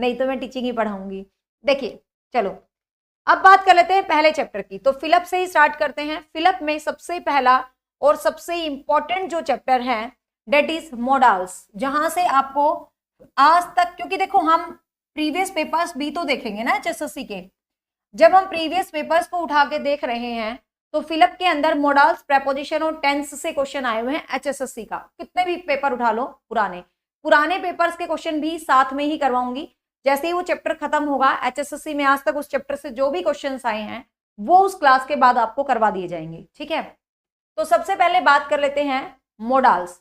नहीं तो मैं टीचिंग ही पढ़ाऊंगी। देखिए चलो अब बात कर लेते हैं पहले चैप्टर की। तो फिलअप से ही स्टार्ट करते हैं। फिलअप में सबसे पहला और सबसे इंपॉर्टेंट जो चैप्टर है डेट इज मॉडल्स, जहां से आपको आज तक, क्योंकि देखो हम प्रीवियस पेपर्स भी तो देखेंगे ना एचएसएससी के, जब हम प्रीवियस पेपर्स को उठा के देख रहे हैं तो फिलअप के अंदर मॉडल्स, प्रेपोजिशन और टेंस से क्वेश्चन आए हुए हैं एचएसएससी का। कितने भी पेपर उठा लो, पुराने पुराने पेपर्स के क्वेश्चन भी साथ में ही करवाऊंगी। जैसे ही वो चैप्टर खत्म होगा एचएसएससी में आज तक उस चैप्टर से जो भी क्वेश्चंस आए हैं वो उस क्लास के बाद आपको करवा दिए जाएंगे, ठीक है। तो सबसे पहले बात कर लेते हैं मॉडल्स।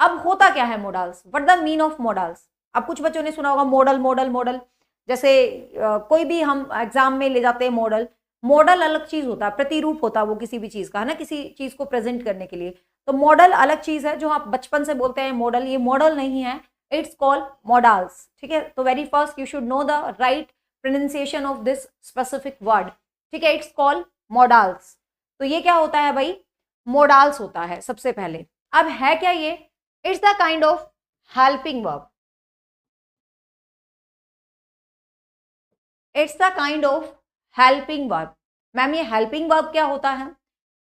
अब होता क्या है models, what the mean of models. अब कुछ बच्चों ने सुना होगा मॉडल मॉडल मॉडल, जैसे कोई भी हम एग्जाम में ले जाते हैं मॉडल। मॉडल अलग चीज होता है, प्रतिरूप होता है वो किसी भी चीज का, है ना, किसी चीज को प्रेजेंट करने के लिए। तो मॉडल अलग चीज है, जो आप बचपन से बोलते हैं मॉडल, ये मॉडल नहीं है, इट्स कॉल्ड मॉडल्स, ठीक है। तो very first you should know the right pronunciation of this specific word, ठीक है, इट्स कॉल्ड मॉडल्स। तो ये क्या होता है भाई, मॉडल्स होता है सबसे पहले। अब है क्या ये, it's the kind of helping verb, it's the kind of helping verb. Ma'am ये हेल्पिंग वर्ब क्या होता है,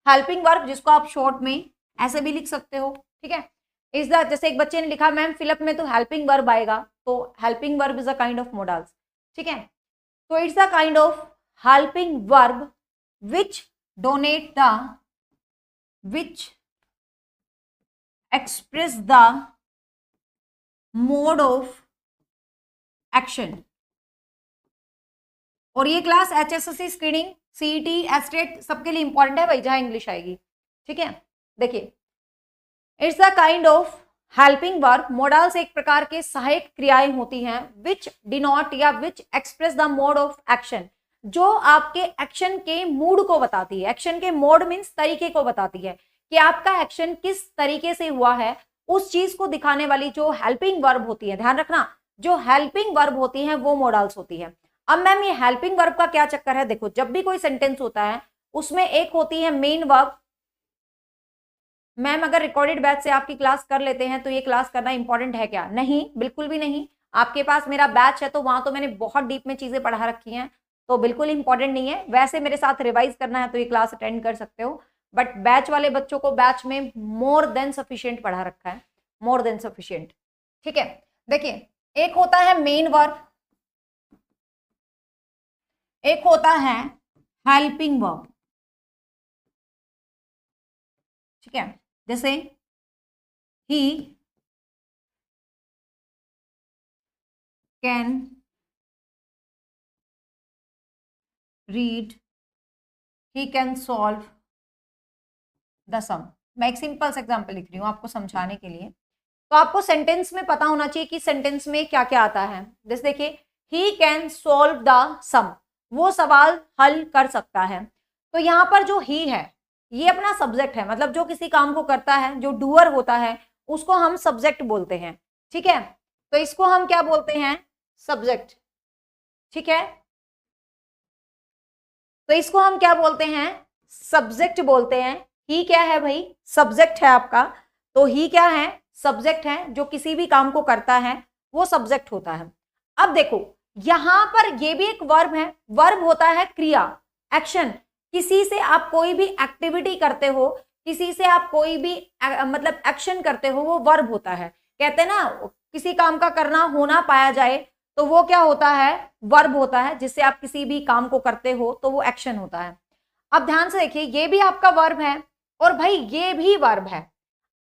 हेल्पिंग वर्ब जिसको आप शॉर्ट में ऐसे भी लिख सकते हो, ठीक है। इज द, जैसे एक बच्चे ने लिखा मैम फिलअप में तो हेल्पिंग वर्ब आएगा, तो helping verb is a kind of models, ठीक है। तो it's the kind of helping verb which donate the, which express the mode of action. और ये class HSSC screening, CET, estate सबके लिए इंपॉर्टेंट है भाई, जहां इंग्लिश आएगी, ठीक है। देखिए it's the kind of helping verb, models एक प्रकार के सहायक क्रियाएं होती हैं विच डिनोट या which express the mode of action, जो आपके एक्शन के मूड को बताती है। एक्शन के मोड मीन्स तरीके को बताती है कि आपका एक्शन किस तरीके से हुआ है, उस चीज को दिखाने वाली जो हेल्पिंग वर्ब होती है, ध्यान रखना जो हेल्पिंग वर्ब होती है वो मॉडल्स होती है। अब मैम ये हेल्पिंग वर्ब का क्या चक्कर है, देखो जब भी कोई सेंटेंस होता है उसमें एक होती है मेन वर्ब। मैम अगर रिकॉर्डेड बैच से आपकी क्लास कर लेते हैं तो ये क्लास करना इंपॉर्टेंट है क्या, नहीं बिल्कुल भी नहीं। आपके पास मेरा बैच है तो वहां तो मैंने बहुत डीप में चीजें पढ़ा रखी हैं, तो बिल्कुल इंपॉर्टेंट नहीं है। वैसे मेरे साथ रिवाइज करना है तो ये क्लास अटेंड कर सकते हो, बट बैच वाले बच्चों को बैच में मोर देन सफिशियंट पढ़ा रखा है, मोर देन सफिशियंट, ठीक है। देखिए एक होता है मेन वर्ब, एक होता है हेल्पिंग वर्ब, ठीक है। जैसे he can read, he can solve the sum. मैं एक सिंपल सा एग्जांपल लिख रही हूं आपको समझाने के लिए। तो आपको सेंटेंस में पता होना चाहिए कि सेंटेंस में क्या क्या आता है। जैसे देखिए ही कैन सॉल्व द सम, वो सवाल हल कर सकता है। तो यहाँ पर जो ही है ये अपना सब्जेक्ट है, मतलब जो किसी काम को करता है, जो डूअर होता है उसको हम सब्जेक्ट बोलते हैं, ठीक है। तो इसको हम क्या बोलते हैं, सब्जेक्ट, ठीक है। तो इसको हम क्या बोलते हैं, सब्जेक्ट बोलते हैं। ही क्या है भाई, सब्जेक्ट है आपका। तो ही क्या है, सब्जेक्ट है, जो किसी भी काम को करता है वो सब्जेक्ट होता है। अब देखो यहां पर ये भी एक वर्ब है, वर्ब होता है क्रिया, एक्शन। किसी से आप कोई भी एक्टिविटी करते हो, किसी से आप कोई भी मतलब एक्शन करते हो, वो वर्ब होता है। कहते हैं ना किसी काम का करना होना पाया जाए, तो वो क्या होता है, वर्ब होता है। जिससे आप किसी भी काम को करते हो तो वो एक्शन होता है। अब ध्यान से देखिए ये भी आपका वर्ब है और भाई ये भी वर्ब है।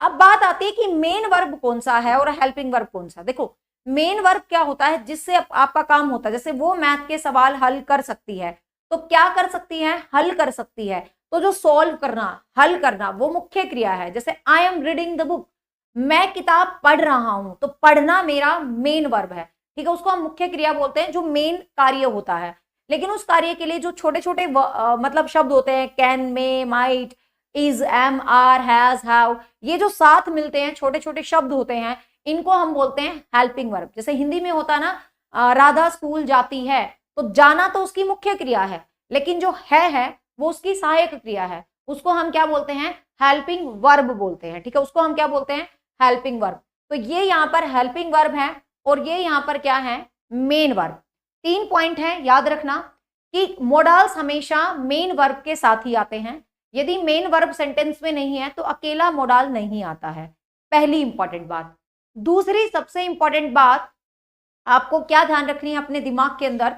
अब बात आती है कि मेन वर्ब कौन सा है और हेल्पिंग वर्ब कौन सा। देखो मेन वर्ब क्या होता है, जिससे आपका काम होता है। जैसे वो मैथ के सवाल हल कर सकती है, तो क्या कर सकती है, हल कर सकती है। तो जो सॉल्व करना, हल करना, वो मुख्य क्रिया है। जैसे I am reading the book, मैं किताब पढ़ रहा हूं, तो पढ़ना मेरा मेन वर्ब है, ठीक है। उसको हम मुख्य क्रिया बोलते हैं, जो मेन कार्य होता है। लेकिन उस कार्य के लिए जो छोटे छोटे मतलब शब्द होते हैं, can, may, might, is, am, are, has, have, ये जो साथ मिलते हैं छोटे छोटे शब्द होते हैं, इनको हम बोलते हैं हेल्पिंग वर्ब। जैसे हिंदी में होता है ना राधा स्कूल जाती है, तो जाना तो उसकी मुख्य क्रिया है, लेकिन जो है वो उसकी सहायक क्रिया है। उसको हम क्या बोलते हैं, हेल्पिंग वर्ब बोलते हैं, ठीक है। उसको हम क्या बोलते हैं, हेल्पिंग वर्ब। तो ये यहाँ पर हेल्पिंग वर्ब है और ये यहाँ पर क्या है, मेन वर्ब। 3 पॉइंट हैं, याद रखना कि मोडाल्स हमेशा मेन वर्ब के साथ ही आते हैं। यदि मेन वर्ब सेंटेंस में नहीं है तो अकेला मोडाल नहीं आता है, पहली इंपॉर्टेंट बात। दूसरी सबसे इंपॉर्टेंट बात आपको क्या ध्यान रखनी है अपने दिमाग के अंदर,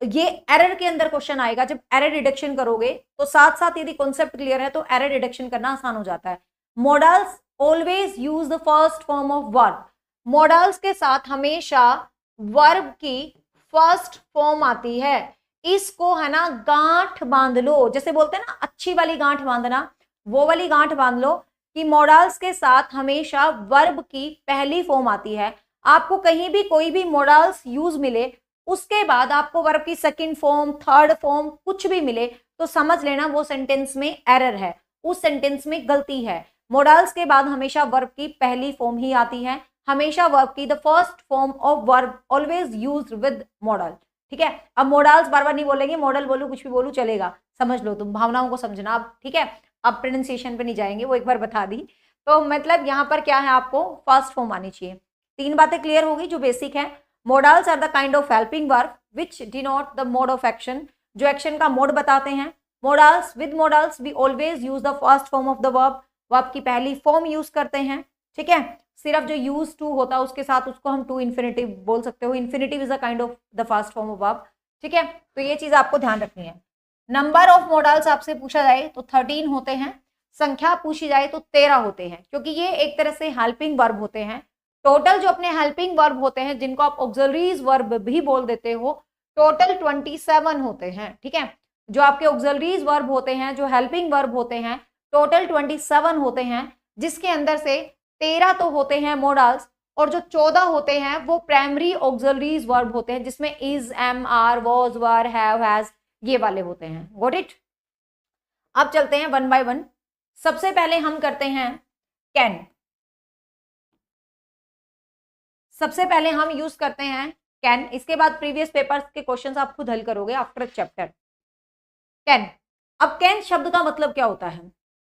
ये एरर के अंदर क्वेश्चन आएगा। जब एरर डिडक्शन करोगे तो साथ साथ यदि कॉन्सेप्ट क्लियर है तो एरर डिडक्शन करना आसान हो जाता है। Models always use the first form of verb. Models के साथ हमेशा वर्ब की फर्स्ट फॉर्म आती है। इसको है ना गांठ बांध लो, जैसे बोलते हैं ना अच्छी वाली गांठ बांधना, वो वाली गांठ बांध लो कि मॉडल्स के साथ हमेशा वर्ब की पहली फॉर्म आती है। आपको कहीं भी कोई भी मॉडल्स यूज मिले, उसके बाद आपको वर्ब की सेकंड फॉर्म, थर्ड फॉर्म कुछ भी मिले तो समझ लेना वो सेंटेंस में एरर है, उस सेंटेंस में गलती है। मॉडल्स के बाद हमेशा वर्ब की पहली फॉर्म ही आती है, हमेशा वर्ब की the first form of verb always used with model. ठीक है, अब मॉडल्स बार बार नहीं बोलेंगे, मॉडल बोलू कुछ भी बोलू चलेगा, समझ लो तुम, भावनाओं को समझना अब। ठीक है, अब प्रोनाउंसिएशन पे नहीं जाएंगे, वो एक बार बता दी। तो मतलब यहाँ पर क्या है, आपको फर्स्ट फॉर्म आनी चाहिए। 3 बातें क्लियर होगी जो बेसिक है। Modals are the kind of helping verb which denote the mode of action, जो एक्शन का मोड बताते हैं। Modals, with modals we always use the first form of the verb, verb की पहली फॉर्म यूज करते हैं। ठीक है, सिर्फ जो यूज टू होता है उसके साथ उसको हम टू इन्फिनेटिव बोल सकते हो। Infinitive is a kind of the first form of verb. ठीक है, तो ये चीज आपको ध्यान रखनी है। नंबर ऑफ मॉडल्स आपसे पूछा जाए तो 13 होते हैं, संख्या पूछी जाए तो 13 होते हैं, क्योंकि ये एक तरह से हेल्पिंग वर्ब होते हैं। टोटल जो अपने हेल्पिंग वर्ब होते हैं, जिनको आप ऑक्सिलरीज वर्ब भी बोल देते हो, टोटल 27 होते हैं। ठीक है, जो आपके ऑक्सिलरीज वर्ब होते हैं, जो हेल्पिंग वर्ब होते हैं, टोटल 27 होते हैं, जिसके अंदर से 13 तो होते हैं मॉडल्स, और जो 14 होते हैं वो प्राइमरी ऑक्सिलरीज वर्ब होते हैं, जिसमें is, am, are, was, were, have, has, ये वाले होते हैं। Got it. अब चलते हैं वन बाय वन। सबसे पहले हम करते हैं कैन। सबसे पहले हम यूज करते हैं कैन, इसके बाद प्रीवियस पेपर्स के क्वेश्चंस आप खुद हल करोगे आफ्टर चैप्टर। कैन। अब कैन शब्द का मतलब क्या होता है?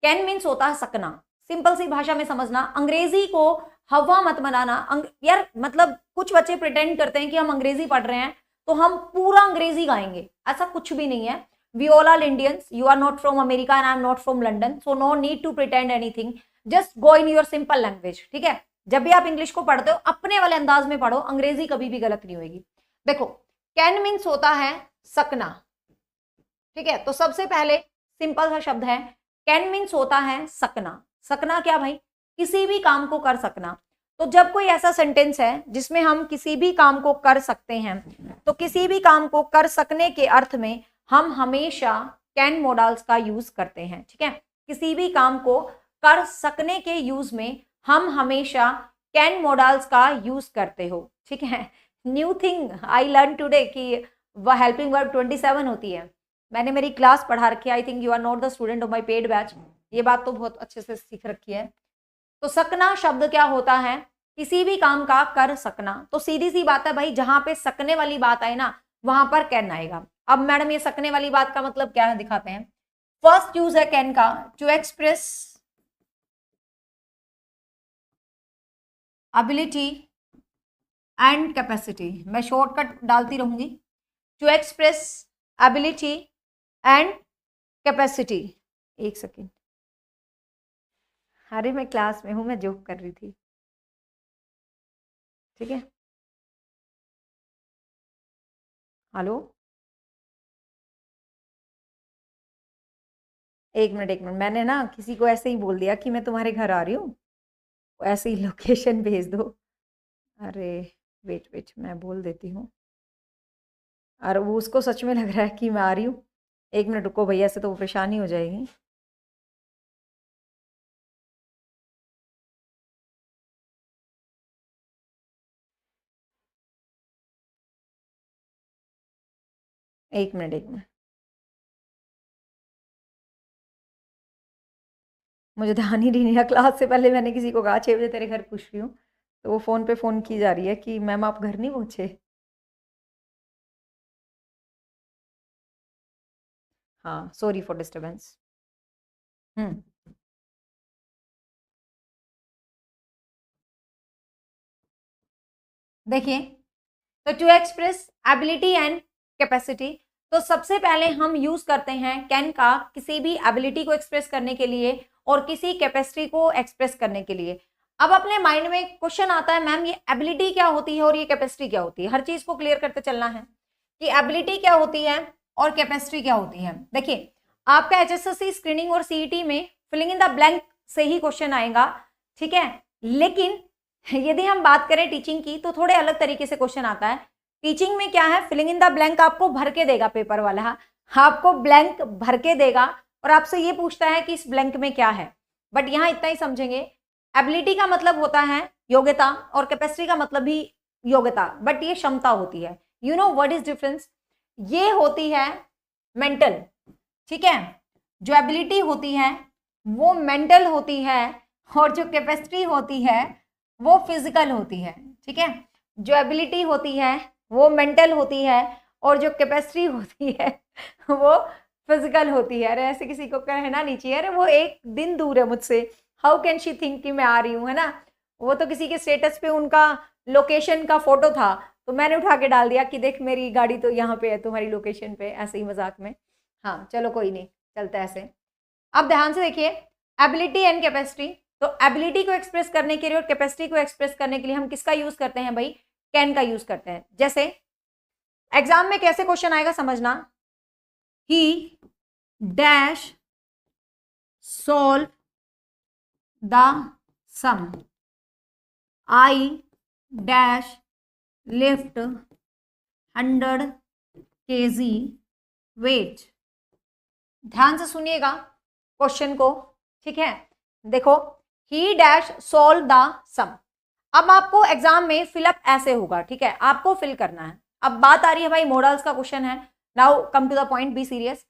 कैन मीन्स होता है सकना। सिंपल सी भाषा में समझना, अंग्रेजी को हवा मत बनाना। यार मतलब कुछ बच्चे प्रिटेंड करते हैं कि हम अंग्रेजी पढ़ रहे हैं तो हम पूरा अंग्रेजी गाएंगे, ऐसा कुछ भी नहीं है। We all are Indians, you are not from America and I am not from London, so no need to pretend anything, just go in your simple language. ठीक है, जब भी आप इंग्लिश को पढ़ते हो अपने वाले अंदाज में पढ़ो, अंग्रेजी कभी भी गलत नहीं होगी। देखो, कैन मीन्स होता है सकना। ठीक है, तो सबसे पहले सिंपल सा शब्द है, कैन मीन्स होता है सकना। सकना क्या भाई? किसी भी काम को कर सकना। तो जब कोई ऐसा सेंटेंस है जिसमें हम किसी भी काम को कर सकते हैं, तो किसी भी काम को कर सकने के अर्थ में हम हमेशा कैन मॉडल्स का यूज करते हैं। ठीक है, किसी भी काम को कर सकने के यूज में हम हमेशा कैन मॉडल्स का यूज करते हो। ठीक है, new thing I learn today कि वह हेल्पिंग वर्ब 27 होती है। मैंने मेरी क्लास पढ़ा रखी है, I think you are not the student of my paid batch, ये बात तो बहुत अच्छे से सीख रखी है। तो सकना शब्द क्या होता है? किसी भी काम का कर सकना। तो सीधी सी बात है भाई, जहां पे सकने वाली बात आए ना वहां पर कैन आएगा। अब मैडम ये सकने वाली बात का मतलब क्या है, दिखाते हैं। फर्स्ट यूज है कैन का to express ability and capacity. मैं शॉर्टकट डालती रहूंगी। To express ability and capacity. एक सेकेंड, अरे मैं क्लास में हूं, मैं जोक कर रही थी। ठीक है, हेलो, एक मिनट एक मिनट, मैंने ना किसी को ऐसे ही बोल दिया कि मैं तुम्हारे घर आ रही हूँ, ऐसे ही लोकेशन भेज दो। अरे वेट वेट, मैं बोल देती हूँ। और वो उसको सच में लग रहा है कि मैं आ रही हूँ। एक मिनट रुको भैया, से तो वो परेशानी हो जाएगी। एक मिनट एक मिनट, मुझे ध्यान ही नहीं रहा। क्लास से पहले मैंने किसी को कहा 6 बजे तेरे घर पूछ रही हूँ, तो वो फ़ोन पे फ़ोन की जा रही है कि मैम आप घर नहीं पहुँचे। हाँ, सॉरी फॉर डिस्टर्बेंस। हम्म, देखिए, तो to express ability and capacity, तो सबसे पहले हम यूज करते हैं कैन का किसी भी एबिलिटी को एक्सप्रेस करने के लिए और किसी कैपेसिटी को एक्सप्रेस करने के लिए। अब अपने माइंड में क्वेश्चन आता है, मैम ये एबिलिटी क्या होती है और ये कैपेसिटी क्या होती है? हर चीज को क्लियर करते चलना है कि एबिलिटी क्या होती है और कैपेसिटी क्या होती है। देखिए, आपका HSSC स्क्रीनिंग और CET में फिलिंग इन द ब्लैंक से ही क्वेश्चन आएगा, ठीक है। लेकिन यदि हम बात करें टीचिंग की तो थोड़े अलग तरीके से क्वेश्चन आता है। टीचिंग में क्या है, फिलिंग इन द ब्लैंक आपको भर के देगा पेपर वाला, आपको ब्लैंक भर के देगा और आपसे ये पूछता है कि इस ब्लैंक में क्या है। बट यहाँ इतना ही समझेंगे, एबिलिटी का मतलब होता है योग्यता और कैपेसिटी का मतलब भी योग्यता, बट ये क्षमता होती है। You know what is difference? ये होती है मेंटल, ठीक है। जो एबिलिटी होती है वो मेंटल होती है और जो कैपेसिटी होती है वो फिजिकल होती है, ठीक है। जो एबिलिटी होती है वो मेंटल होती है और जो कैपेसिटी होती है वो फिजिकल होती है। अरे ऐसे किसी को कहना नहीं चाहिए, अरे वो एक दिन दूर है मुझसे, हाउ कैन शी थिंक कि मैं आ रही हूँ, है ना। वो तो किसी के स्टेटस पे उनका लोकेशन का फोटो था तो मैंने उठा के डाल दिया कि देख मेरी गाड़ी तो यहाँ पे है तुम्हारी लोकेशन पे, ऐसे ही मजाक में। हाँ चलो कोई नहीं, चलता है ऐसे। अब ध्यान से देखिए, एबिलिटी एंड कैपेसिटी, तो एबिलिटी को एक्सप्रेस करने के लिए और कैपेसिटी को एक्सप्रेस करने के लिए हम किसका यूज करते हैं भाई? कैन का यूज करते हैं। जैसे एग्जाम में कैसे क्वेश्चन आएगा समझना, he dash solve the sum, I dash lift 100 kg weight. ध्यान से सुनिएगा क्वेश्चन को, ठीक है। देखो, he dash solve the sum. अब आपको एग्जाम में फिलअप ऐसे होगा, ठीक है, आपको फिल करना है। अब बात आ रही है भाई मॉडल्स का क्वेश्चन है, now come to the point, be serious.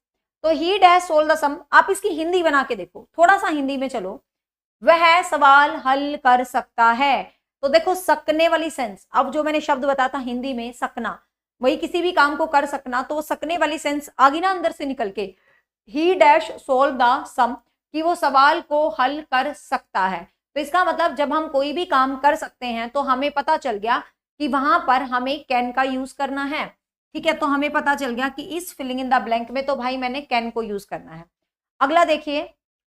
तो he dash solve the sum, आप इसकी हिंदी बना के देखो, थोड़ा सा हिंदी में चलो। वह सवाल हल कर सकता है, तो देखो सकने वाली सेंस, अब जो मैंने शब्द बताया था हिंदी में सकना, वही किसी भी काम को कर सकना, तो वो सकने वाली सेंस आ गई ना अंदर से निकल के। ही डैश सॉल्व द सम, कि वो सवाल को हल कर सकता है। तो इसका मतलब जब हम कोई भी काम कर सकते हैं तो हमें पता चल गया कि वहां पर हमें कैन का यूज करना है, ठीक है। तो हमें पता चल गया कि इस फिलिंग इन द ब्लैंक में तो भाई मैंने कैन को यूज करना है। अगला देखिए,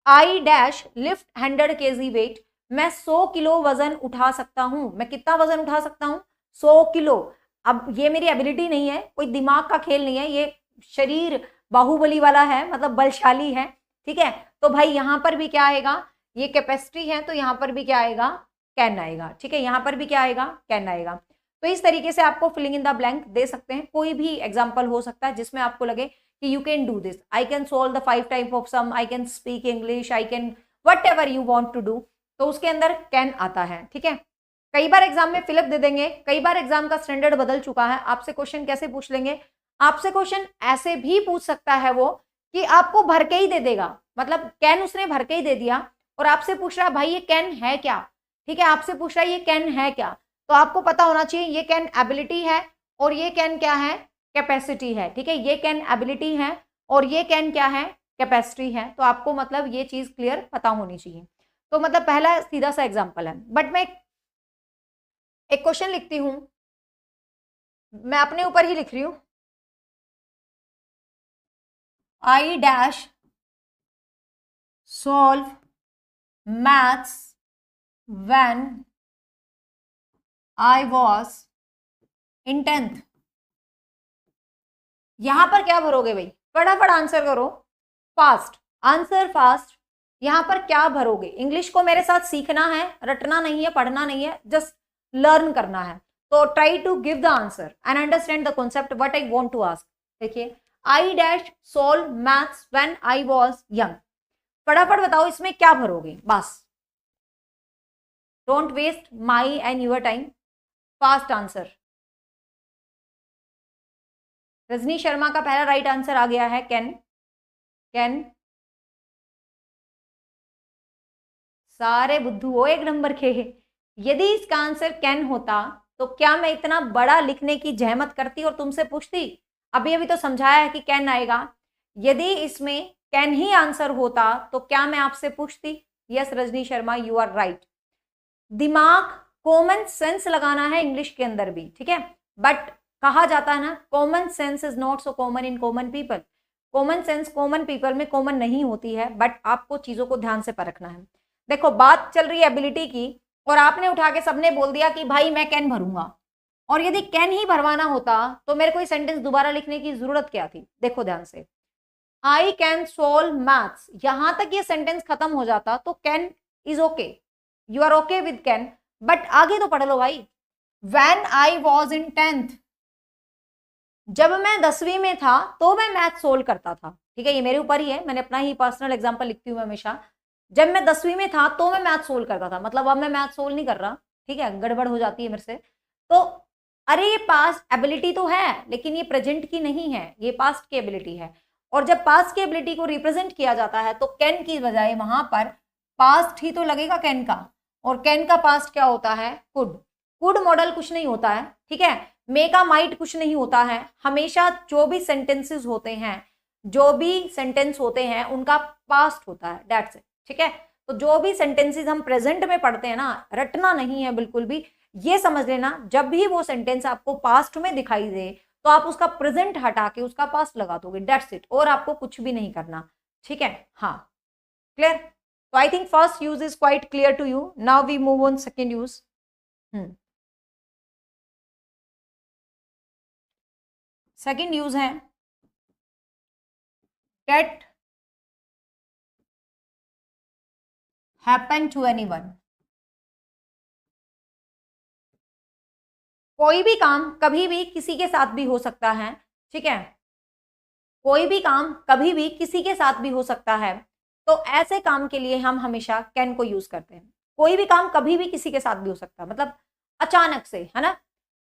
I dash lift 100 kg weight, मैं 100 किलो वजन उठा सकता हूं। मैं कितना वजन उठा सकता हूं? 100 किलो। अब ये मेरी एबिलिटी नहीं है, कोई दिमाग का खेल नहीं है, ये शरीर बाहुबली वाला है, मतलब बलशाली है, ठीक है। तो भाई यहां पर भी क्या आएगा? ये कैपेसिटी है, तो यहां पर भी क्या आएगा? कैन आएगा, ठीक है। यहां पर भी क्या आएगा? कैन आएगा। तो इस तरीके से आपको फिलिंग इन द ब्लैंक दे सकते हैं। कोई भी एग्जाम्पल हो सकता है जिसमें आपको लगे कि you can do this, I can solve the 5 type of sum, I can speak English, I can whatever you want to do, तो उसके अंदर कैन आता है, ठीक है। कई बार एग्जाम में फिलअप दे देंगे, कई बार एग्जाम का स्टैंडर्ड बदल चुका है। आपसे क्वेश्चन कैसे पूछ लेंगे? आपसे क्वेश्चन ऐसे भी पूछ सकता है वो कि आपको भर के ही दे देगा, मतलब कैन उसने भर के ही दे दिया और आपसे पूछ रहा है भाई ये कैन है क्या, ठीक है। आपसे पूछ रहा है ये कैन है क्या, तो आपको पता होना चाहिए ये कैन एबिलिटी है और ये कैन क्या है? कैपेसिटी है, ठीक है। ये कैन एबिलिटी है और ये कैन क्या है? कैपेसिटी है। तो आपको मतलब ये चीज क्लियर पता होनी चाहिए। तो मतलब पहला सीधा सा एग्जाम्पल है। बट मैं एक क्वेश्चन लिखती हूं, मैं अपने ऊपर ही लिख रही हूं, I dash solve maths when I was in 10th। यहां पर क्या भरोगे भाई? फटाफट आंसर करो, फास्ट आंसर, फास्ट। यहां पर क्या भरोगे? इंग्लिश को मेरे साथ सीखना है, रटना नहीं है, पढ़ना नहीं है, जस्ट लर्न करना है। तो try to give the answer and understand the concept what I want to ask. देखिए, I dash solve maths when I was young. फटाफट बताओ इसमें क्या भरोगे, बस don't waste my and your time, fast answer. Rajni Sharma का पहला राइट आंसर आ गया है कैन। कैन, सारे बुद्धू हो एक नंबर के। यदि इसका आंसर कैन होता तो क्या मैं इतना बड़ा लिखने की जहमत करती और तुमसे पूछती? अभी अभी तो समझाया है कि कैन आएगा। यदि इसमें कैन ही आंसर होता तो क्या मैं आपसे पूछती? Yes Rajni Sharma, you are right. दिमाग, कॉमन सेंस लगाना है इंग्लिश के अंदर भी, ठीक है। बट कहा जाता है ना, common sense is not so common in common people. Common sense common people में कॉमन नहीं होती है, बट आपको चीजों को ध्यान से परखना है। देखो बात चल रही है एबिलिटी की, और आपने उठा के सबने बोल दिया कि भाई मैं कैन भरूंगा, और यदि कैन ही भरवाना होता तो मेरे को ये सेंटेंस दोबारा लिखने की जरूरत क्या थी? देखो ध्यान से, आई कैन सोल्व मैथ्स, यहां तक ये सेंटेंस खत्म हो जाता तो can is okay, you are okay with can, but आगे तो पढ़ लो भाई। When I was in 10th, जब मैं 10वीं में था तो मैं मैथ सोल्व करता था। ठीक है, ये मेरे ऊपर ही है, मैंने अपना ही पर्सनल एग्जांपल लिखती हूँ हमेशा। जब मैं 10वीं में था तो मैं मैथ सोल्व करता था, मतलब अब मैं मैथ सोल्व नहीं कर रहा। ठीक है, गड़बड़ हो जाती है मेरे से। तो अरे ये पास्ट एबिलिटी तो है, लेकिन ये प्रेजेंट की नहीं है, ये पास्ट की एबिलिटी है। और जब पास्ट की एबिलिटी को रिप्रेजेंट किया जाता है तो कैन की बजाय वहां पर पास्ट ही तो लगेगा कैन का, और कैन का पास्ट क्या होता है? कुड। कुड मॉडल कुछ नहीं होता है, ठीक है। मे का माइट कुछ नहीं होता है। हमेशा जो भी सेंटेंसेस होते हैं, जो भी सेंटेंस होते हैं उनका पास्ट होता है, दैट्स इट। ठीक है, तो जो भी सेंटेंसेस हम प्रेजेंट में पढ़ते हैं ना, रटना नहीं है बिल्कुल भी, ये समझ लेना जब भी वो सेंटेंस आपको पास्ट में दिखाई दे तो आप उसका प्रेजेंट हटा के उसका पास्ट लगा दोगे, दैट्स इट, और आपको कुछ भी नहीं करना। ठीक है, हाँ, क्लियर? तो I think first use is quite clear to you. Now we move on second use. Second use है गेट हैपन टू एनीवन। कोई भी काम कभी भी किसी के साथ भी हो सकता है। ठीक है, कोई भी काम कभी भी किसी के साथ भी हो सकता है, तो ऐसे काम के लिए हम हमेशा कैन को यूज करते हैं। कोई भी काम कभी भी किसी के साथ भी हो सकता है, मतलब अचानक से, है ना,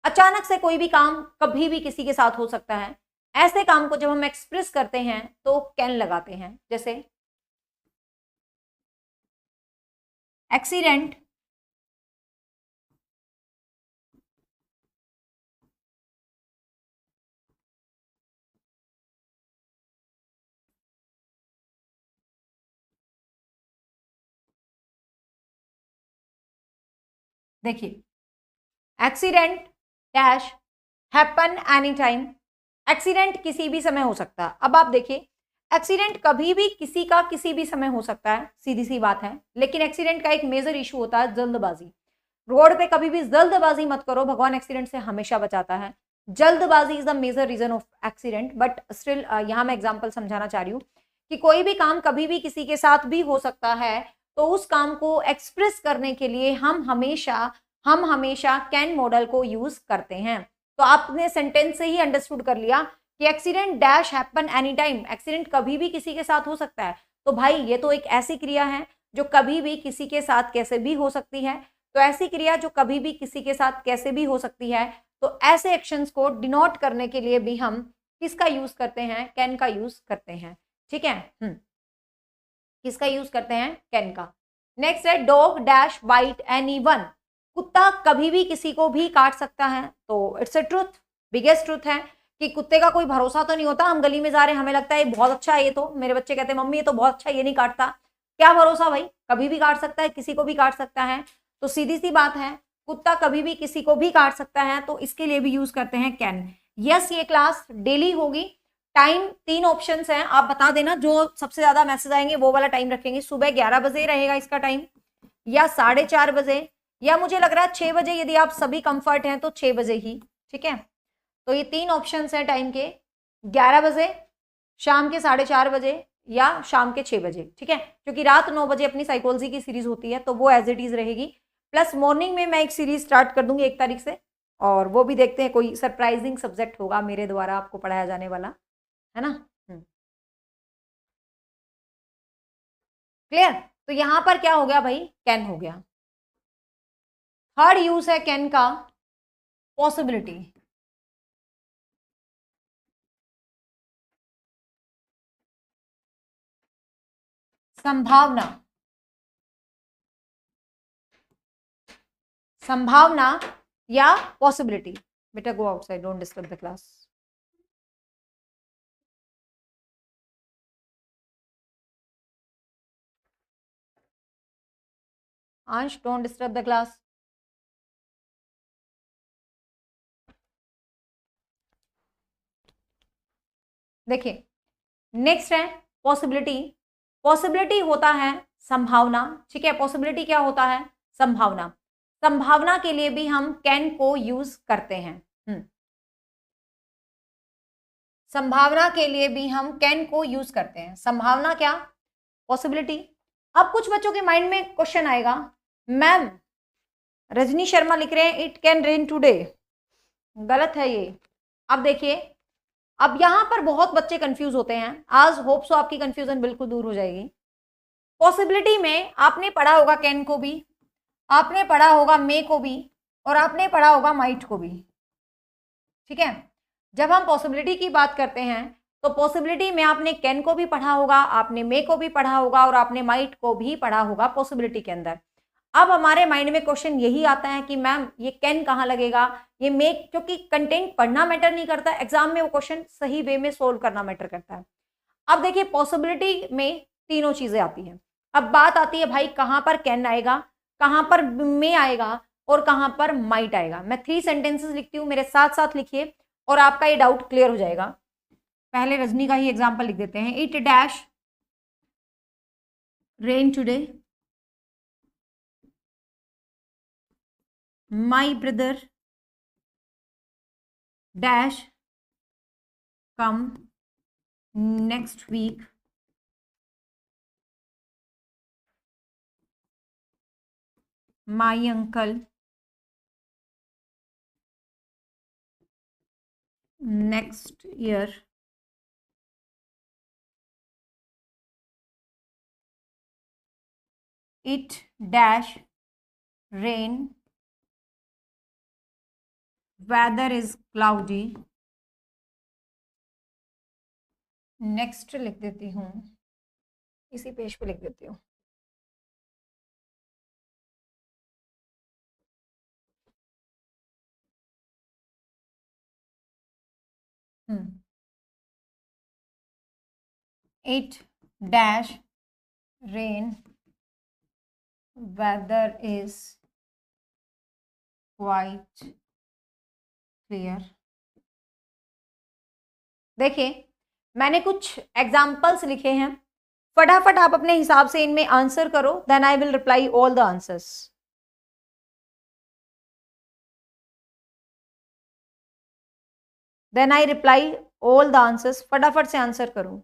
अचानक से कोई भी काम कभी भी किसी के साथ हो सकता है। ऐसे काम को जब हम एक्सप्रेस करते हैं तो कैन लगाते हैं, जैसे एक्सीडेंट देखिए, accident dash happen any time. Accident किसी भी समय हो सकता है। अब आप देखिए, एक्सीडेंट कभी भी किसी का किसी भी समय हो सकता है, सीधी सी बात है, लेकिन एक्सीडेंट का एक मेजर इशू होता है जल्दबाजी। रोड पे कभी भी जल्दबाजी मत करो, भगवान एक्सीडेंट से हमेशा बचाता है। जल्दबाजी is the major reason of accident, but still यहाँ मैं एग्जांपल समझाना चाह रही हूँ कि कोई भी काम कभी भी किसी के साथ भी हो सकता है, तो उस काम को एक्सप्रेस करने के लिए हम हमेशा कैन मॉडल को यूज करते हैं। तो आपने सेंटेंस से ही अंडरस्टूड कर लिया कि accident dash happen any time, accident कभी भी किसी के साथ हो सकता है। तो भाई ये तो एक ऐसी क्रिया है जो कभी भी किसी के साथ कैसे भी हो सकती है। तो ऐसी क्रिया जो कभी भी किसी के साथ कैसे भी हो सकती है, तो ऐसे एक्शंस को डिनोट करने के लिए भी हम किसका यूज करते हैं? कैन का यूज करते हैं। ठीक है, किसका यूज करते हैं? कैन का। नेक्स्ट है डॉग डैश बाइट एनीवन। कुत्ता कभी भी किसी को भी काट सकता है। तो it's a truth, biggest truth है कि कुत्ते का कोई भरोसा तो नहीं होता। हम गली में जा रहे हैं, हमें लगता है ये बहुत अच्छा है, ये तो मेरे बच्चे कहते हैं मम्मी ये तो बहुत अच्छा है, ये नहीं काटता। क्या भरोसा भाई, कभी भी काट सकता है, किसी को भी काट सकता है। तो सीधी सी बात है, कुत्ता कभी भी किसी को भी काट सकता है, तो इसके लिए भी यूज करते हैं कैन। यस, ये क्लास डेली होगी। टाइम 3 ऑप्शंस हैं, आप बता देना, जो सबसे ज्यादा मैसेज आएंगे वो वाला टाइम रखेंगे। सुबह 11 बजे रहेगा इसका टाइम, या 4:30 बजे, या मुझे लग रहा है 6 बजे। यदि आप सभी कंफर्ट हैं तो 6 बजे ही। ठीक है, तो ये 3 ऑप्शंस हैं टाइम के, 11 बजे, शाम के 4:30 बजे, या शाम के 6 बजे। ठीक है, क्योंकि रात 9 बजे अपनी साइकोलॉजी की सीरीज होती है, तो वो एज इट इज रहेगी। प्लस मॉर्निंग में मैं एक सीरीज स्टार्ट कर दूंगी 1 तारीख से, और वो भी देखते हैं, कोई सरप्राइजिंग सब्जेक्ट होगा मेरे द्वारा आपको पढ़ाया जाने वाला, है ना। क्लियर? तो यहां पर क्या हो गया भाई? कैन हो गया। थर्ड यूज है कैन का, पॉसिबिलिटी, संभावना। संभावना या पॉसिबिलिटी। बेटा go outside, don't disturb the class. अंश, डोंट डिस्टर्ब द क्लास। देखिए नेक्स्ट है पॉसिबिलिटी। पॉसिबिलिटी होता है संभावना, ठीक है। पॉसिबिलिटी क्या होता है? संभावना। संभावना के लिए भी हम कैन को यूज करते हैं। संभावना के लिए भी हम कैन को यूज करते हैं। संभावना क्या? पॉसिबिलिटी। अब कुछ बच्चों के माइंड में क्वेश्चन आएगा, मैम रजनी शर्मा लिख रहे हैं इट कैन रेन टुडे, गलत है ये। अब देखिए, अब यहां पर बहुत बच्चे कंफ्यूज होते हैं। आज होप सो आपकी कंफ्यूजन बिल्कुल दूर हो जाएगी। पॉसिबिलिटी में आपने पढ़ा होगा कैन को भी, आपने पढ़ा होगा मे को भी, और आपने पढ़ा होगा माइट को भी, ठीक है। जब हम पॉसिबिलिटी की बात करते हैं तो पॉसिबिलिटी में आपने कैन को भी पढ़ा होगा, आपने मे को भी पढ़ा होगा, और आपने माइट को भी पढ़ा होगा पॉसिबिलिटी के अंदर। अब हमारे माइंड में क्वेश्चन यही आता है कि मैम ये कैन कहाँ लगेगा, ये मे, क्योंकि कंटेंट पढ़ना मैटर नहीं करता, एग्जाम में वो क्वेश्चन सही वे में सोल्व करना मैटर करता है। अब देखिए पॉसिबिलिटी में तीनों चीजें आती हैं। अब बात आती है भाई कहाँ पर कैन आएगा, कहाँ पर मे आएगा, और कहाँ पर माइट आएगा। मैं 3 सेंटेंसेस लिखती हूँ, मेरे साथ साथ लिखिए और आपका ये डाउट क्लियर हो जाएगा। पहले रजनी का ही एग्जाम्पल लिख देते हैं। It dash rain today, my brother dash come next week, my uncle next year, it dash rain, weather is cloudy। Next लिख देती हूँ, इसी पेज पे लिख देती हूँ। It dash rain, weather is quite clear। देखिए मैंने कुछ एग्जाम्पल्स लिखे हैं, फटाफट आप अपने हिसाब से इनमें आंसर करो, then I will reply all the answers. Then I reply all the answers, फटाफट से आंसर करो।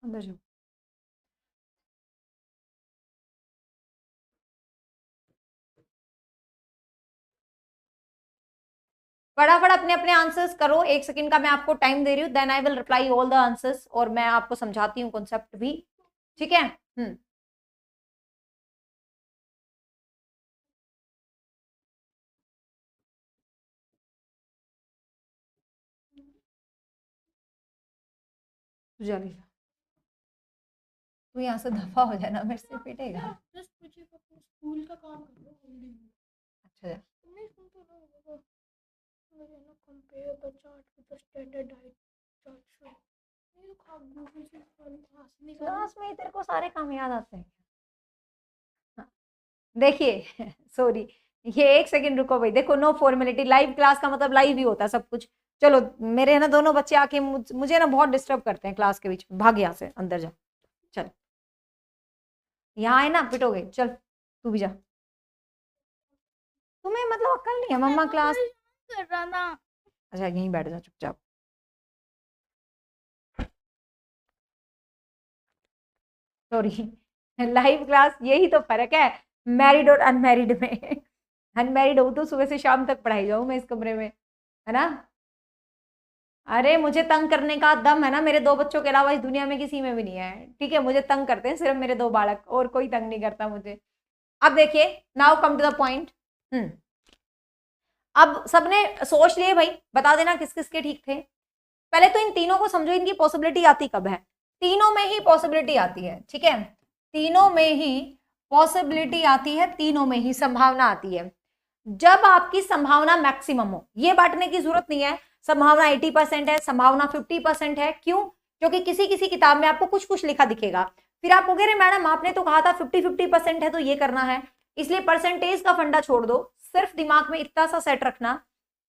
अंदर जाओ। फटाफट अपने अपने आंसर्स करो, 1 सेकंड का मैं आपको टाइम दे रही हूँ, then I will reply all the answers, और मैं आपको समझाती हूँ कॉन्सेप्ट भी, ठीक है। तू यहाँ से दफा हो जाना, मेरे से पिटेगा। स्कूल का काम कर लो। अच्छा नहीं सुनते ना, मेरे ना compare the chart with the standard diet chart show. ये तो गूगल से क्लास में तेरे को सारे काम याद आते हैं। देखिए सॉरी, ये 1 सेकंड रुको भाई। देखो नो फॉर्मेलिटी, लाइव क्लास का मतलब लाइव ही होता है सब कुछ। चलो मेरे है ना दोनों बच्चे आके मुझे ना बहुत डिस्टर्ब करते हैं क्लास के बीच में, भाग यहाँ से, अंदर जा। चल यहाँ है ना, पिटोगे, चल तू भी जा। तुम्हें मतलब अक्ल नहीं है, मम्मा क्लास कर रहा था। अच्छा यहीं बैठ जा चुपचाप। सॉरी, लाइव क्लास, यही तो फर्क है मैरिड और अनमैरिड में। अनमैरिड हो तो सुबह से शाम तक पढ़ाई जाऊँ मैं इस कमरे में, है ना। अरे मुझे तंग करने का दम है ना, मेरे 2 बच्चों के अलावा इस दुनिया में किसी में भी नहीं है, ठीक है। मुझे तंग करते हैं सिर्फ मेरे 2 बालक, और कोई तंग नहीं करता मुझे। अब देखिए, now come to the point. अब सबने सोच लिए भाई, बता देना किस किस के ठीक थे। पहले तो इन तीनों को समझो, इनकी पॉसिबिलिटी आती कब है। तीनों में ही पॉसिबिलिटी आती है, ठीक है। तीनों में ही पॉसिबिलिटी आती है, तीनों में ही संभावना आती है। जब आपकी संभावना मैक्सिमम हो, ये बांटने की जरूरत नहीं है संभावना 80% है, संभावना 50% है। क्यों? क्योंकि किसी किसी किताब में आपको कुछ कुछ लिखा दिखेगा, फिर आप कहोगे अरे मैडम आपने तो कहा था 50-50% है तो ये करना है, इसलिए परसेंटेज का फंडा छोड़ दो, सिर्फ दिमाग में इतना सा सेट रखना।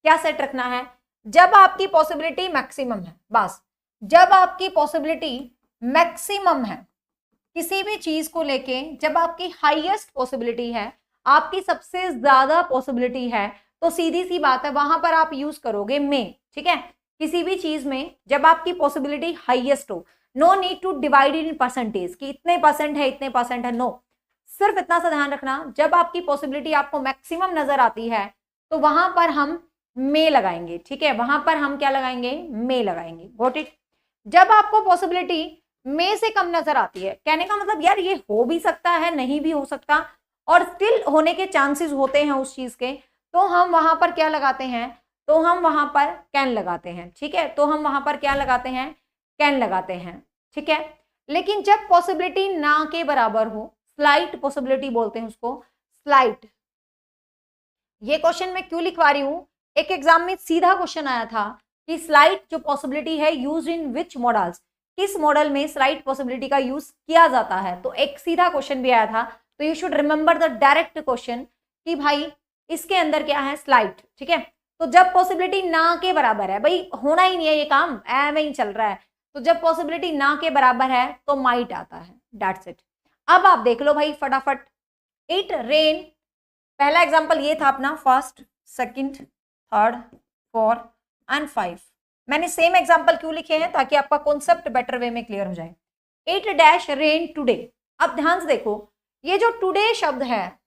क्या सेट रखना है? जब आपकी पॉसिबिलिटी मैक्सिमम है, बस जब आपकी पॉसिबिलिटी मैक्सिमम है किसी भी चीज को लेके, जब आपकी हाईएस्ट पॉसिबिलिटी है, आपकी सबसे ज्यादा पॉसिबिलिटी है, तो सीधी सी बात है वहां पर आप यूज करोगे में। ठीक है, किसी भी चीज में जब आपकी पॉसिबिलिटी हाईएस्ट हो, no need to divide in percentage कि इतने परसेंट है इतने परसेंट है, नो, सिर्फ इतना सा ध्यान रखना, जब आपकी पॉसिबिलिटी आपको मैक्सिमम नजर आती है तो वहां पर हम में लगाएंगे। ठीक है, वहां पर हम क्या लगाएंगे? में लगाएंगे। Got it? जब आपको पॉसिबिलिटी में से कम नजर आती है, कहने का मतलब यार ये हो भी सकता है, नहीं भी हो सकता, और स्टिल होने के चांसेस होते हैं उस चीज के, तो हम वहां पर क्या लगाते हैं? तो हम वहां पर कैन लगाते हैं। ठीक है, तो हम वहां पर क्या लगाते हैं? कैन लगाते हैं। ठीक है, लेकिन जब पॉसिबिलिटी ना के बराबर हो, स्लाइट पॉसिबिलिटी बोलते हैं उसको, स्लाइट। ये क्वेश्चन मैं क्यों लिखवा रही हूं? एक एग्जाम में सीधा क्वेश्चन आया था कि स्लाइट जो पॉसिबिलिटी है यूज्ड इन विच मॉडल्स, किस मॉडल में स्लाइट पॉसिबिलिटी का यूज किया जाता है, तो एक सीधा क्वेश्चन भी आया था। तो you should remember the direct question कि भाई इसके अंदर क्या है? स्लाइट। ठीक है, तो जब पॉसिबिलिटी ना के बराबर है, भाई होना ही नहीं है ये काम, में ही चल रहा है, तो जब पॉसिबिलिटी ना के बराबर है तो माइट आता है। That's it. अब आप देख लो भाई फटाफट। इट रेन, पहला एग्जांपल ये था अपना, first, second, third, fourth and 5। मैंने सेम एग्जांपल क्यों लिखे हैं? ताकि आपका कॉन्सेप्ट बेटर वे में क्लियर हो जाए। It dash rain today. अब ध्यान से देखो, ये जो टुडे शब्द है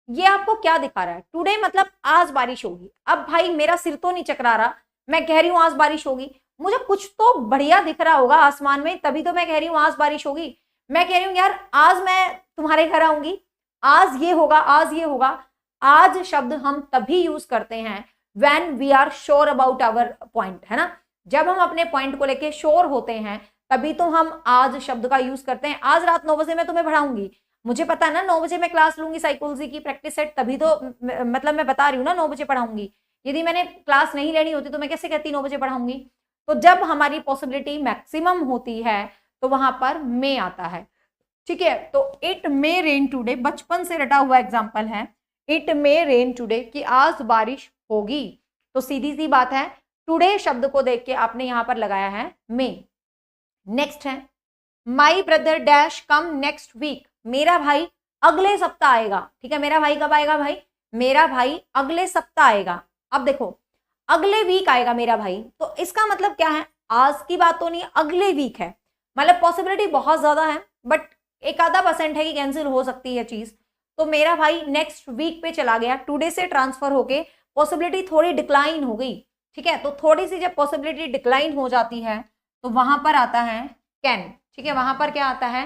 ये आपको क्या दिखा रहा है? टुडे मतलब आज बारिश होगी। अब भाई मेरा सिर तो नहीं चकरा रहा, मैं कह रही हूं आज बारिश होगी, मुझे कुछ तो बढ़िया दिख रहा होगा आसमान में, तभी तो मैं कह रही हूं आज बारिश होगी। मैं कह रही हूं यार आज मैं तुम्हारे घर आऊंगी, आज ये होगा, आज ये होगा। आज शब्द हम तभी यूज करते हैं when we are sure about our point, है ना? जब हम अपने पॉइंट को लेके श्योर होते हैं तभी तो हम आज शब्द का यूज करते हैं। आज रात 9 बजे मैं तुम्हें पढ़ाऊंगी, मुझे पता है ना 9 बजे मैं क्लास लूंगी साइकोलॉजी की प्रैक्टिस सेट, तभी तो मतलब मैं बता रही हूँ ना 9 बजे पढ़ाऊंगी। यदि मैंने क्लास नहीं लेनी होती तो मैं कैसे कहती 9 बजे पढ़ाऊंगी? तो जब हमारी पॉसिबिलिटी मैक्सिमम होती है तो वहां पर मे आता है। ठीक है, तो इट मे रेन टुडे बचपन से रटा हुआ एग्जाम्पल है, इट मे रेन टुडे कि आज बारिश होगी। तो सीधी सी बात है, टुडे शब्द को देख के आपने यहां पर लगाया है मे। नेक्स्ट है my brother dash come next week, मेरा भाई अगले सप्ताह आएगा। ठीक है, मेरा भाई कब आएगा भाई? मेरा भाई अगले सप्ताह आएगा। अब देखो अगले वीक आएगा मेरा भाई, तो इसका मतलब क्या है? आज की बात तो नहीं, अगले वीक है, मतलब पॉसिबिलिटी बहुत ज्यादा है, बट एक आधा % है कि कैंसिल हो सकती है चीज। तो मेरा भाई नेक्स्ट वीक पे चला गया, टुडे से ट्रांसफर होके पॉसिबिलिटी थोड़ी डिक्लाइन हो गई। ठीक है, तो थोड़ी सी जब पॉसिबिलिटी डिक्लाइन हो जाती है तो वहां पर आता है कैन। ठीक है, वहां पर क्या आता है?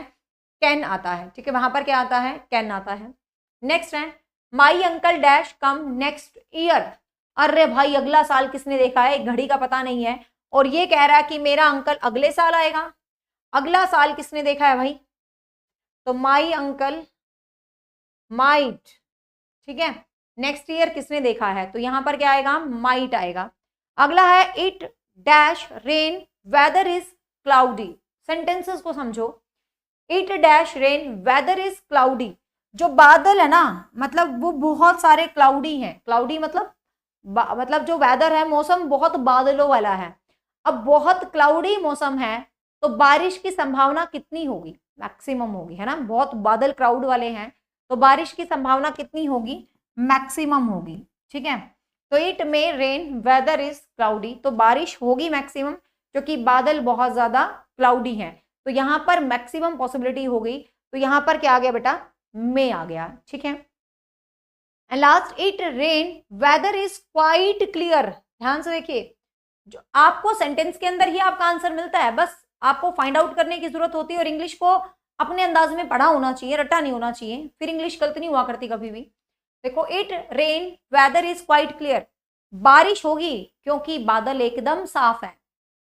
कैन आता है। ठीक है, वहां पर क्या आता है? कैन आता है। नेक्स्ट है my uncle dash come next year, अरे भाई अगला साल किसने देखा है? घड़ी का पता नहीं है, और ये कह रहा है कि मेरा अंकल अगले साल आएगा। अगला साल किसने देखा है भाई? तो माई अंकल माइट। ठीक है, नेक्स्ट ईयर किसने देखा है? तो यहां पर क्या आएगा? माइट आएगा। अगला है it dash rain weather is cloudy, sentences को समझो। It dash rain weather is cloudy, जो बादल है ना, मतलब वो बहुत सारे क्लाउडी हैं। क्लाउडी मतलब जो वेदर है, मौसम बहुत बादलों वाला है। अब बहुत क्लाउडी मौसम है तो बारिश की संभावना कितनी होगी? मैक्सिमम होगी, है ना? बहुत बादल क्राउड वाले हैं तो बारिश की संभावना कितनी होगी? मैक्सिमम होगी। ठीक है, तो it may rain weather is cloudy, तो बारिश होगी मैक्सिमम क्योंकि बादल बहुत ज्यादा क्लाउडी हैं। तो यहां पर मैक्सिमम पॉसिबिलिटी हो गई, तो यहां पर क्या आ गया बेटा? मे आ गया। ठीक है, and last it rain weather is quite clear. ध्यान से देखिए, जो आपको सेंटेंस के अंदर ही आपका आंसर मिलता है, बस आपको फाइंड आउट करने की जरूरत होती है, और इंग्लिश को अपने अंदाज में पढ़ा होना चाहिए, रटा नहीं होना चाहिए, फिर इंग्लिश गलत नहीं हुआ करती कभी भी। देखो it rain weather is quite clear, बारिश होगी क्योंकि बादल एकदम साफ है।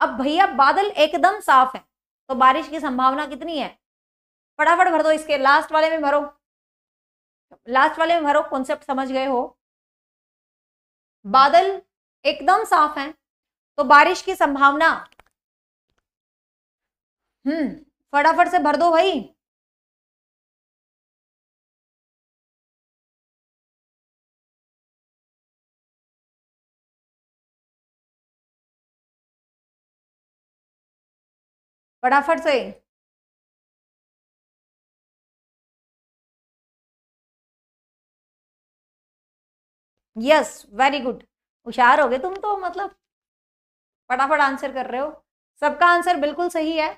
अब भैया बादल एकदम साफ है तो बारिश की संभावना कितनी है? फटाफट भर दो, इसके लास्ट वाले में भरो, लास्ट वाले में भरो। कॉन्सेप्ट समझ गए हो? बादल एकदम साफ है तो बारिश की संभावना, फटाफट से भर दो भाई। फटाफट से। यस, वेरी गुड, होशियार हो गए तुम तो, मतलब फटाफट आंसर कर रहे हो। सबका आंसर बिल्कुल सही है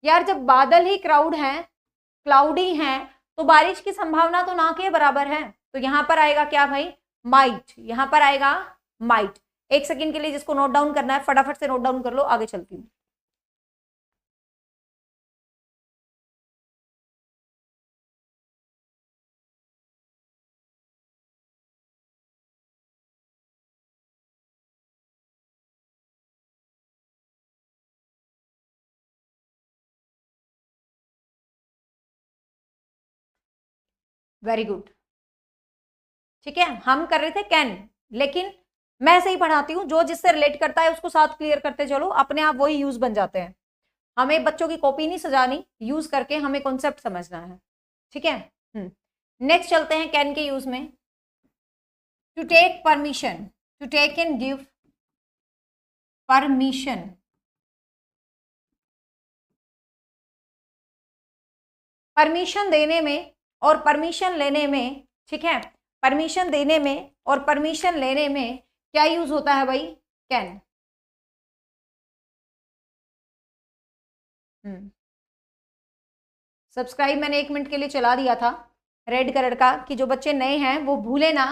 यार। जब बादल ही क्लाउडी हैं, तो बारिश की संभावना तो ना के बराबर है। तो यहां पर आएगा क्या भाई, माइट, यहां पर आएगा माइट। एक सेकंड के लिए जिसको नोट डाउन करना है फटाफट से नोट डाउन कर लो, आगे चलती हूँ। वेरी गुड, ठीक है। हम कर रहे थे कैन, लेकिन मैं सही पढ़ाती हूँ, जो जिससे रिलेट करता है उसको साथ क्लियर करते चलो, अपने आप वही यूज बन जाते हैं। हमें बच्चों की कॉपी नहीं सजानी, यूज करके हमें कॉन्सेप्ट समझना है, ठीक है। नेक्स्ट चलते हैं कैन के यूज में। To take permission, to take and give permission, permission देने में और परमिशन लेने में, ठीक है। परमिशन देने में और परमिशन लेने में क्या यूज होता है भाई, कैन। सब्सक्राइब मैंने 1 मिनट के लिए चला दिया था रेड कलर का, कि जो बच्चे नए हैं वो भूले ना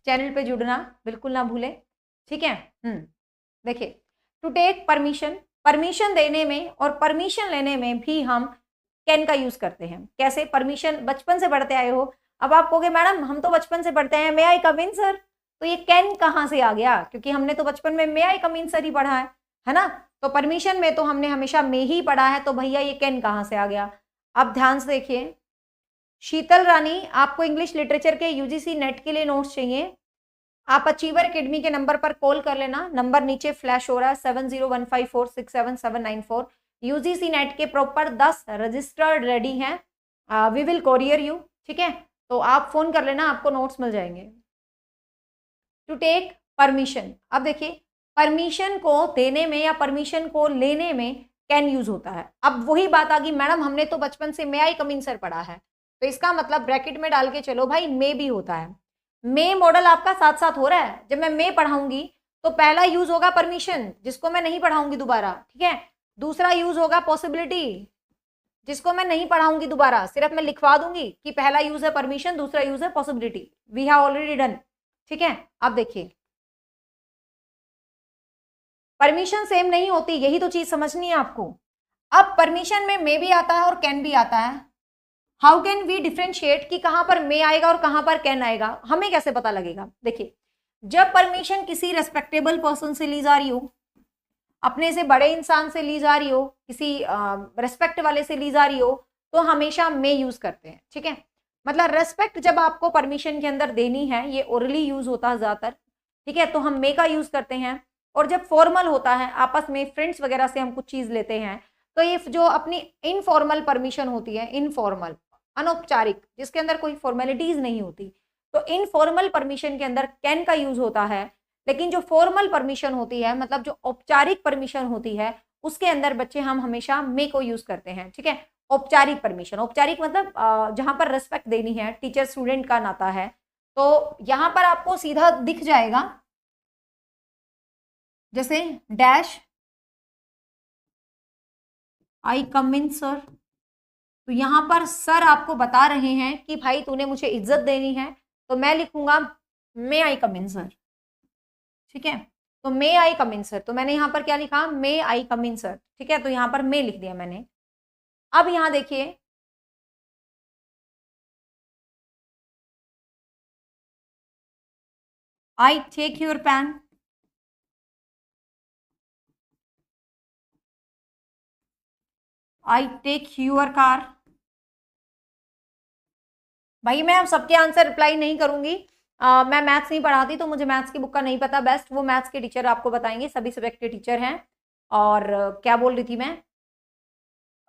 चैनल पे जुड़ना, बिल्कुल ना भूले, ठीक है। देखिए, टू टेक परमिशन, परमिशन देने में और परमिशन लेने में भी हम कैन का यूज करते हैं। कैसे, परमिशन बचपन से पढ़ते आए हो, अब आप कहोगे मैडम हम तो बचपन से पढ़ते हैं, मे आई कम इन सर, तो ये कैन कहाँ से आ गया, क्योंकि हमने तो बचपन में मे आई कम इन सर ही पढ़ा है ना। तो परमिशन में तो हमने हमेशा मे ही पढ़ा है, तो भैया ये कैन कहाँ से आ गया। अब ध्यान से देखिए, शीतल रानी, आपको इंग्लिश लिटरेचर के यूजीसी नेट के लिए नोट्स चाहिए, आप अचीवर एकेडमी के नंबर पर कॉल कर लेना, नंबर नीचे फ्लैश हो रहा है 7015467794। यूजीसी नेट के प्रॉपर 10 रजिस्टर्ड रेडी हैं, वी विल कोरियर यू, ठीक है। तो आप फोन कर लेना, आपको नोट्स मिल जाएंगे। टू टेक परमिशन, अब देखिए परमिशन को देने में या परमिशन को लेने में कैन यूज होता है। अब वही बात आ गई, मैडम हमने तो बचपन से मे आई कम इन सर पढ़ा है, तो इसका मतलब ब्रैकेट में डाल के चलो भाई, मे भी होता है। मे मॉडल आपका साथ साथ हो रहा है, जब मैं मे पढ़ाऊंगी तो पहला यूज होगा परमिशन, जिसको मैं नहीं पढ़ाऊंगी दोबारा, ठीक है। दूसरा यूज होगा पॉसिबिलिटी, जिसको मैं नहीं पढ़ाऊंगी दोबारा, सिर्फ मैं लिखवा दूंगी कि पहला यूज है परमिशन, दूसरा यूज है possibility, we have already done, ठीक है। अब देखिए, परमिशन सेम नहीं होती, यही तो चीज समझनी है आपको। अब परमिशन में मे भी आता है और कैन भी आता है, हाउ कैन वी डिफ्रेंशिएट कि कहां पर मे आएगा और कहां पर कैन आएगा, हमें कैसे पता लगेगा। देखिए, जब परमिशन किसी रेस्पेक्टेबल पर्सन से ली जा रही हो, अपने से बड़े इंसान से ली जा रही हो, किसी रेस्पेक्ट वाले से ली जा रही हो, तो हमेशा मे यूज करते हैं, ठीक है। मतलब रेस्पेक्ट जब आपको परमिशन के अंदर देनी है, ये ओरली यूज होता है ज्यादातर, ठीक है, तो हम मे का यूज करते हैं। और जब फॉर्मल होता है, आपस में फ्रेंड्स वगैरह से हम कुछ चीज लेते हैं, तो ये जो अपनी इनफॉर्मल परमिशन होती है, इनफॉर्मल अनौपचारिक, जिसके अंदर कोई फॉर्मेलिटीज नहीं होती, तो इनफॉर्मल परमिशन के अंदर कैन का यूज होता है। लेकिन जो फॉर्मल परमिशन होती है, मतलब जो औपचारिक परमिशन होती है, उसके अंदर बच्चे हम हमेशा मे को यूज करते हैं, ठीक है। औपचारिक परमिशन, औपचारिक मतलब जहां पर रेस्पेक्ट देनी है, टीचर स्टूडेंट का नाता है, तो यहां पर आपको सीधा दिख जाएगा, जैसे dash I come in sir, तो यहां पर सर आपको बता रहे हैं कि भाई तूने मुझे इज्जत देनी है, तो मैं लिखूंगा मे आई कम इन सर, ठीक है। तो may I come in sir, तो मैंने यहां पर क्या लिखा, मे आई कम इन सर, ठीक है, तो यहां पर मे लिख दिया मैंने। अब यहां देखिए, I take your pen, I take your car. भाई मैं अब सबके आंसर रिप्लाई नहीं करूंगी, मैं मैथ्स नहीं पढ़ाती, तो मुझे मैथ्स की बुक का नहीं पता, बेस्ट वो मैथ्स के टीचर आपको बताएंगे, सभी सब्जेक्ट के टीचर हैं। और क्या बोल रही थी मैं,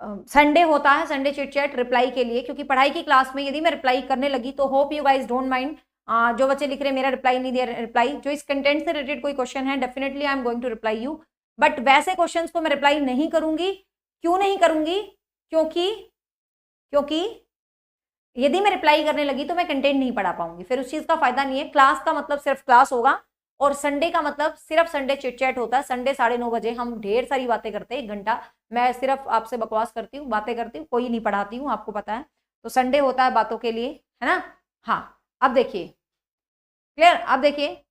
संडे होता है, संडे चिट चैट रिप्लाई के लिए, क्योंकि पढ़ाई की क्लास में यदि मैं रिप्लाई करने लगी तो hope you guys don't mind, जो बच्चे लिख रहे मेरा रिप्लाई नहीं दे रहे, रिप्लाई जो इस कंटेंट से रिलेटेड कोई क्वेश्चन है, definitely I am going to reply you, but वैसे क्वेश्चंस को मैं रिप्लाई नहीं करूंगी क्यों नहीं करूंगी? क्योंकि क्योंकि यदि मैं रिप्लाई करने लगी तो मैं कंटेंट नहीं पढ़ा पाऊंगी, फिर उस चीज का फायदा नहीं है। क्लास का मतलब सिर्फ क्लास होगा, और संडे का मतलब सिर्फ संडे चिट चैट होता है। संडे 9:30 बजे हम ढेर सारी बातें करते हैं, 1 घंटा मैं सिर्फ आपसे बकवास करती हूँ, बातें करती हूँ, कोई नहीं पढ़ाती हूँ, आपको पता है। तो संडे होता है बातों के लिए, है ना। हाँ, अब देखिए, क्लियर। अब देखिए,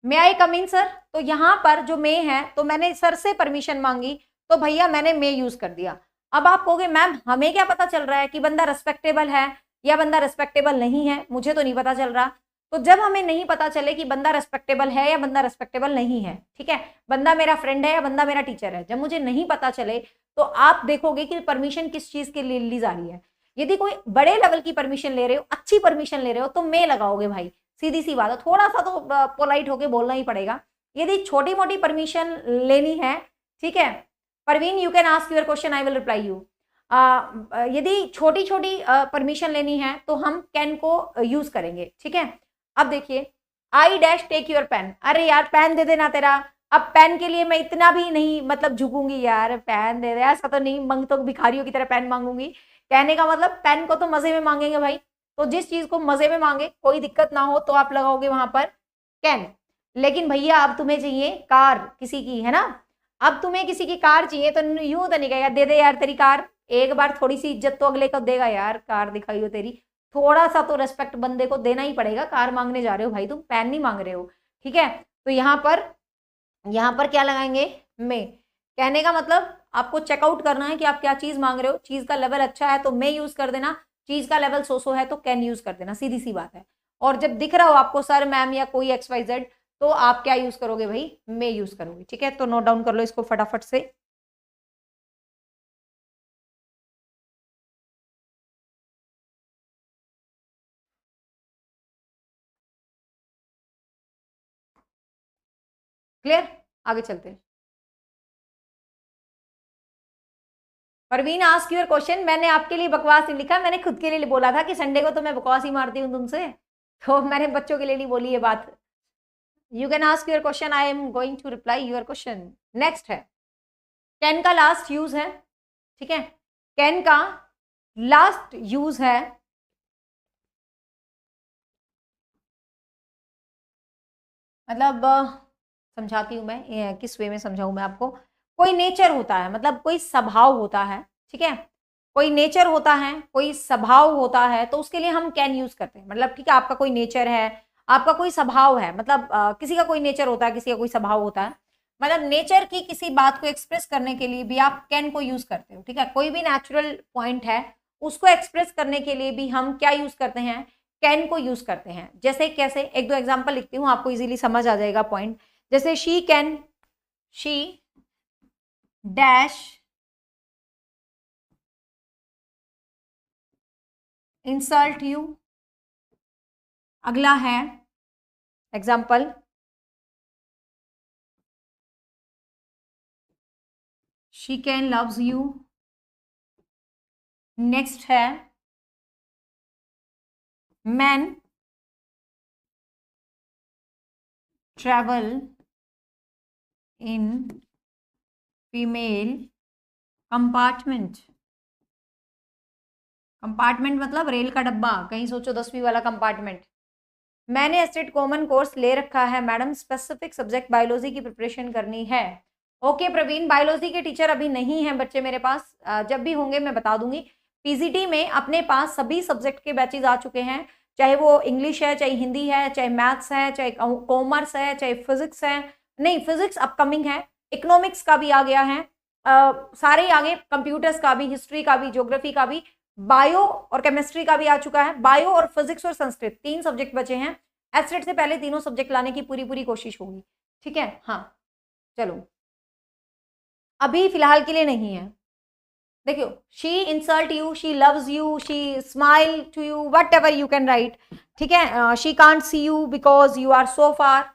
मे आई कम इन सर, तो यहां पर जो मे है, तो मैंने सर से परमिशन मांगी, तो भैया मैंने मे यूज कर दिया। अब आप कहोगे मैम हमें क्या पता चल रहा है कि बंदा रिस्पेक्टेबल है या बंदा रिस्पेक्टेबल नहीं है? मुझे तो नहीं पता चल रहा। तो जब हमें नहीं पता चले कि बंदा रिस्पेक्टेबल है या बंदा रिस्पेक्टेबल नहीं है, ठीक है, बंदा मेरा फ्रेंड है या बंदा मेरा टीचर है, जब मुझे नहीं पता चले तो आप देखोगे कि परमिशन किस चीज के लिए ली जा रही है। यदि कोई बड़े लेवल की परमिशन ले रहे हो, अच्छी परमिशन ले रहे हो, तो मे लगाओगे भाई, सीधी सी बात है, थोड़ा सा तो पोलाइट होके बोलना ही पड़ेगा। यदि छोटी मोटी परमिशन लेनी है, ठीक है, Parveen you can ask your question, I will reply you. यदि छोटी छोटी परमिशन लेनी है तो हम कैन को यूज करेंगे, ठीक है। अब देखिए, I dash take your pen, अरे यार पेन दे देना तेरा। अब पेन के लिए मैं इतना भी नहीं मतलब झुकूंगी यार, पेन दे दे, ऐसा तो नहीं मंग तो भिखारियों की तरह पेन मांगूंगी। कहने का मतलब पेन को तो मजे में मांगेंगे भाई, तो जिस चीज को मजे में मांगे, कोई दिक्कत ना हो, तो आप लगाओगे वहां पर कैन। लेकिन भैया अब तुम्हें चाहिए कार किसी की, है ना, अब तुम्हें किसी की कार चाहिए, तो यूं तो नहीं कहेगा दे दे यार तेरी कार। एक बार थोड़ी सी इज्जत तो अगले को देगा यार, कार दिखाई हो तेरी, थोड़ा सा तो रेस्पेक्ट बंदे को देना ही पड़ेगा। कार मांगने जा रहे हो भाई, तुम पेन नहीं मांग रहे हो, ठीक है। तो यहाँ पर क्या लगाएंगे? मे। कहने का मतलब आपको चेकआउट करना है कि आप क्या चीज मांग रहे हो। चीज का लेवल अच्छा है तो मे यूज कर देना, चीज का लेवल सो है तो कैन यूज कर देना, सीधी सी बात है। और जब दिख रहा हो आपको सर मैम या कोई XYZ, तो आप क्या यूज करोगे भाई? मे यूज करोगे, ठीक है। तो नोट डाउन कर लो इसको फटाफट से। क्लियर, आगे चलते हैं। परवीन आस्क योर क्वेश्चन, मैंने आपके लिए बकवास नहीं लिखा, मैंने खुद के लिए बोला था कि संडे को तो मैं बकवास ही मारती हूँ तुमसे, तो मैंने बच्चों के लिए नहीं बोली ये बात। You can ask your question, I am going to reply your question. Next है, कैन का लास्ट यूज है, ठीक है, कैन का लास्ट यूज है मतलब समझाती हूं मैं, किस वे में समझाऊं मैं आपको। कोई नेचर होता है, मतलब कोई स्वभाव होता है, ठीक है, कोई नेचर होता है, कोई स्वभाव होता है, तो उसके लिए हम कैन यूज करते हैं। मतलब ठीक है, आपका कोई नेचर है, आपका कोई स्वभाव है, मतलब किसी का कोई नेचर होता है, किसी का कोई स्वभाव होता है, मतलब नेचर की किसी बात को एक्सप्रेस करने के लिए भी आप कैन को यूज करते हो, ठीक है। कोई भी नेचुरल पॉइंट है, उसको एक्सप्रेस करने के लिए भी हम क्या यूज करते हैं? कैन को यूज करते हैं। जैसे कैसे, एक दो एग्जांपल लिखती हूँ, आपको इजीली समझ आ जाएगा पॉइंट। जैसे शी डैश इंसल्ट यू। अगला है example, she can loves you. Next है man travel in female compartment. Compartment मतलब रेल का डब्बा, कहीं सोचो 10वीं वाला कंपार्टमेंट। मैंने एस्टेट कॉमन कोर्स ले रखा है मैडम, स्पेसिफिक सब्जेक्ट बायोलॉजी की प्रिपरेशन करनी है। ओके प्रवीण, बायोलॉजी के टीचर अभी नहीं है बच्चे मेरे पास, जब भी होंगे मैं बता दूंगी। पीजीटी में अपने पास सभी सब्जेक्ट के बैचेज आ चुके हैं, चाहे वो इंग्लिश है, चाहे हिंदी है, चाहे मैथ्स है, चाहे कॉमर्स है, चाहे फिजिक्स है। नहीं, फिजिक्स अपकमिंग है, इकोनॉमिक्स का भी आ गया है, सारे आगे, कंप्यूटर्स का भी, हिस्ट्री का भी, ज्योग्राफी का भी, बायो और केमिस्ट्री का भी आ चुका है। बायो और फिजिक्स और संस्कृत 3 सब्जेक्ट बचे हैं। एस्टेट से पहले तीनों सब्जेक्ट लाने की पूरी पूरी कोशिश होगी, ठीक है। हाँ चलो, अभी फिलहाल के लिए नहीं है। देखियो, she insult you, she loves you, she smile to you, whatever you can write, ठीक है। She can't see you because you are so far.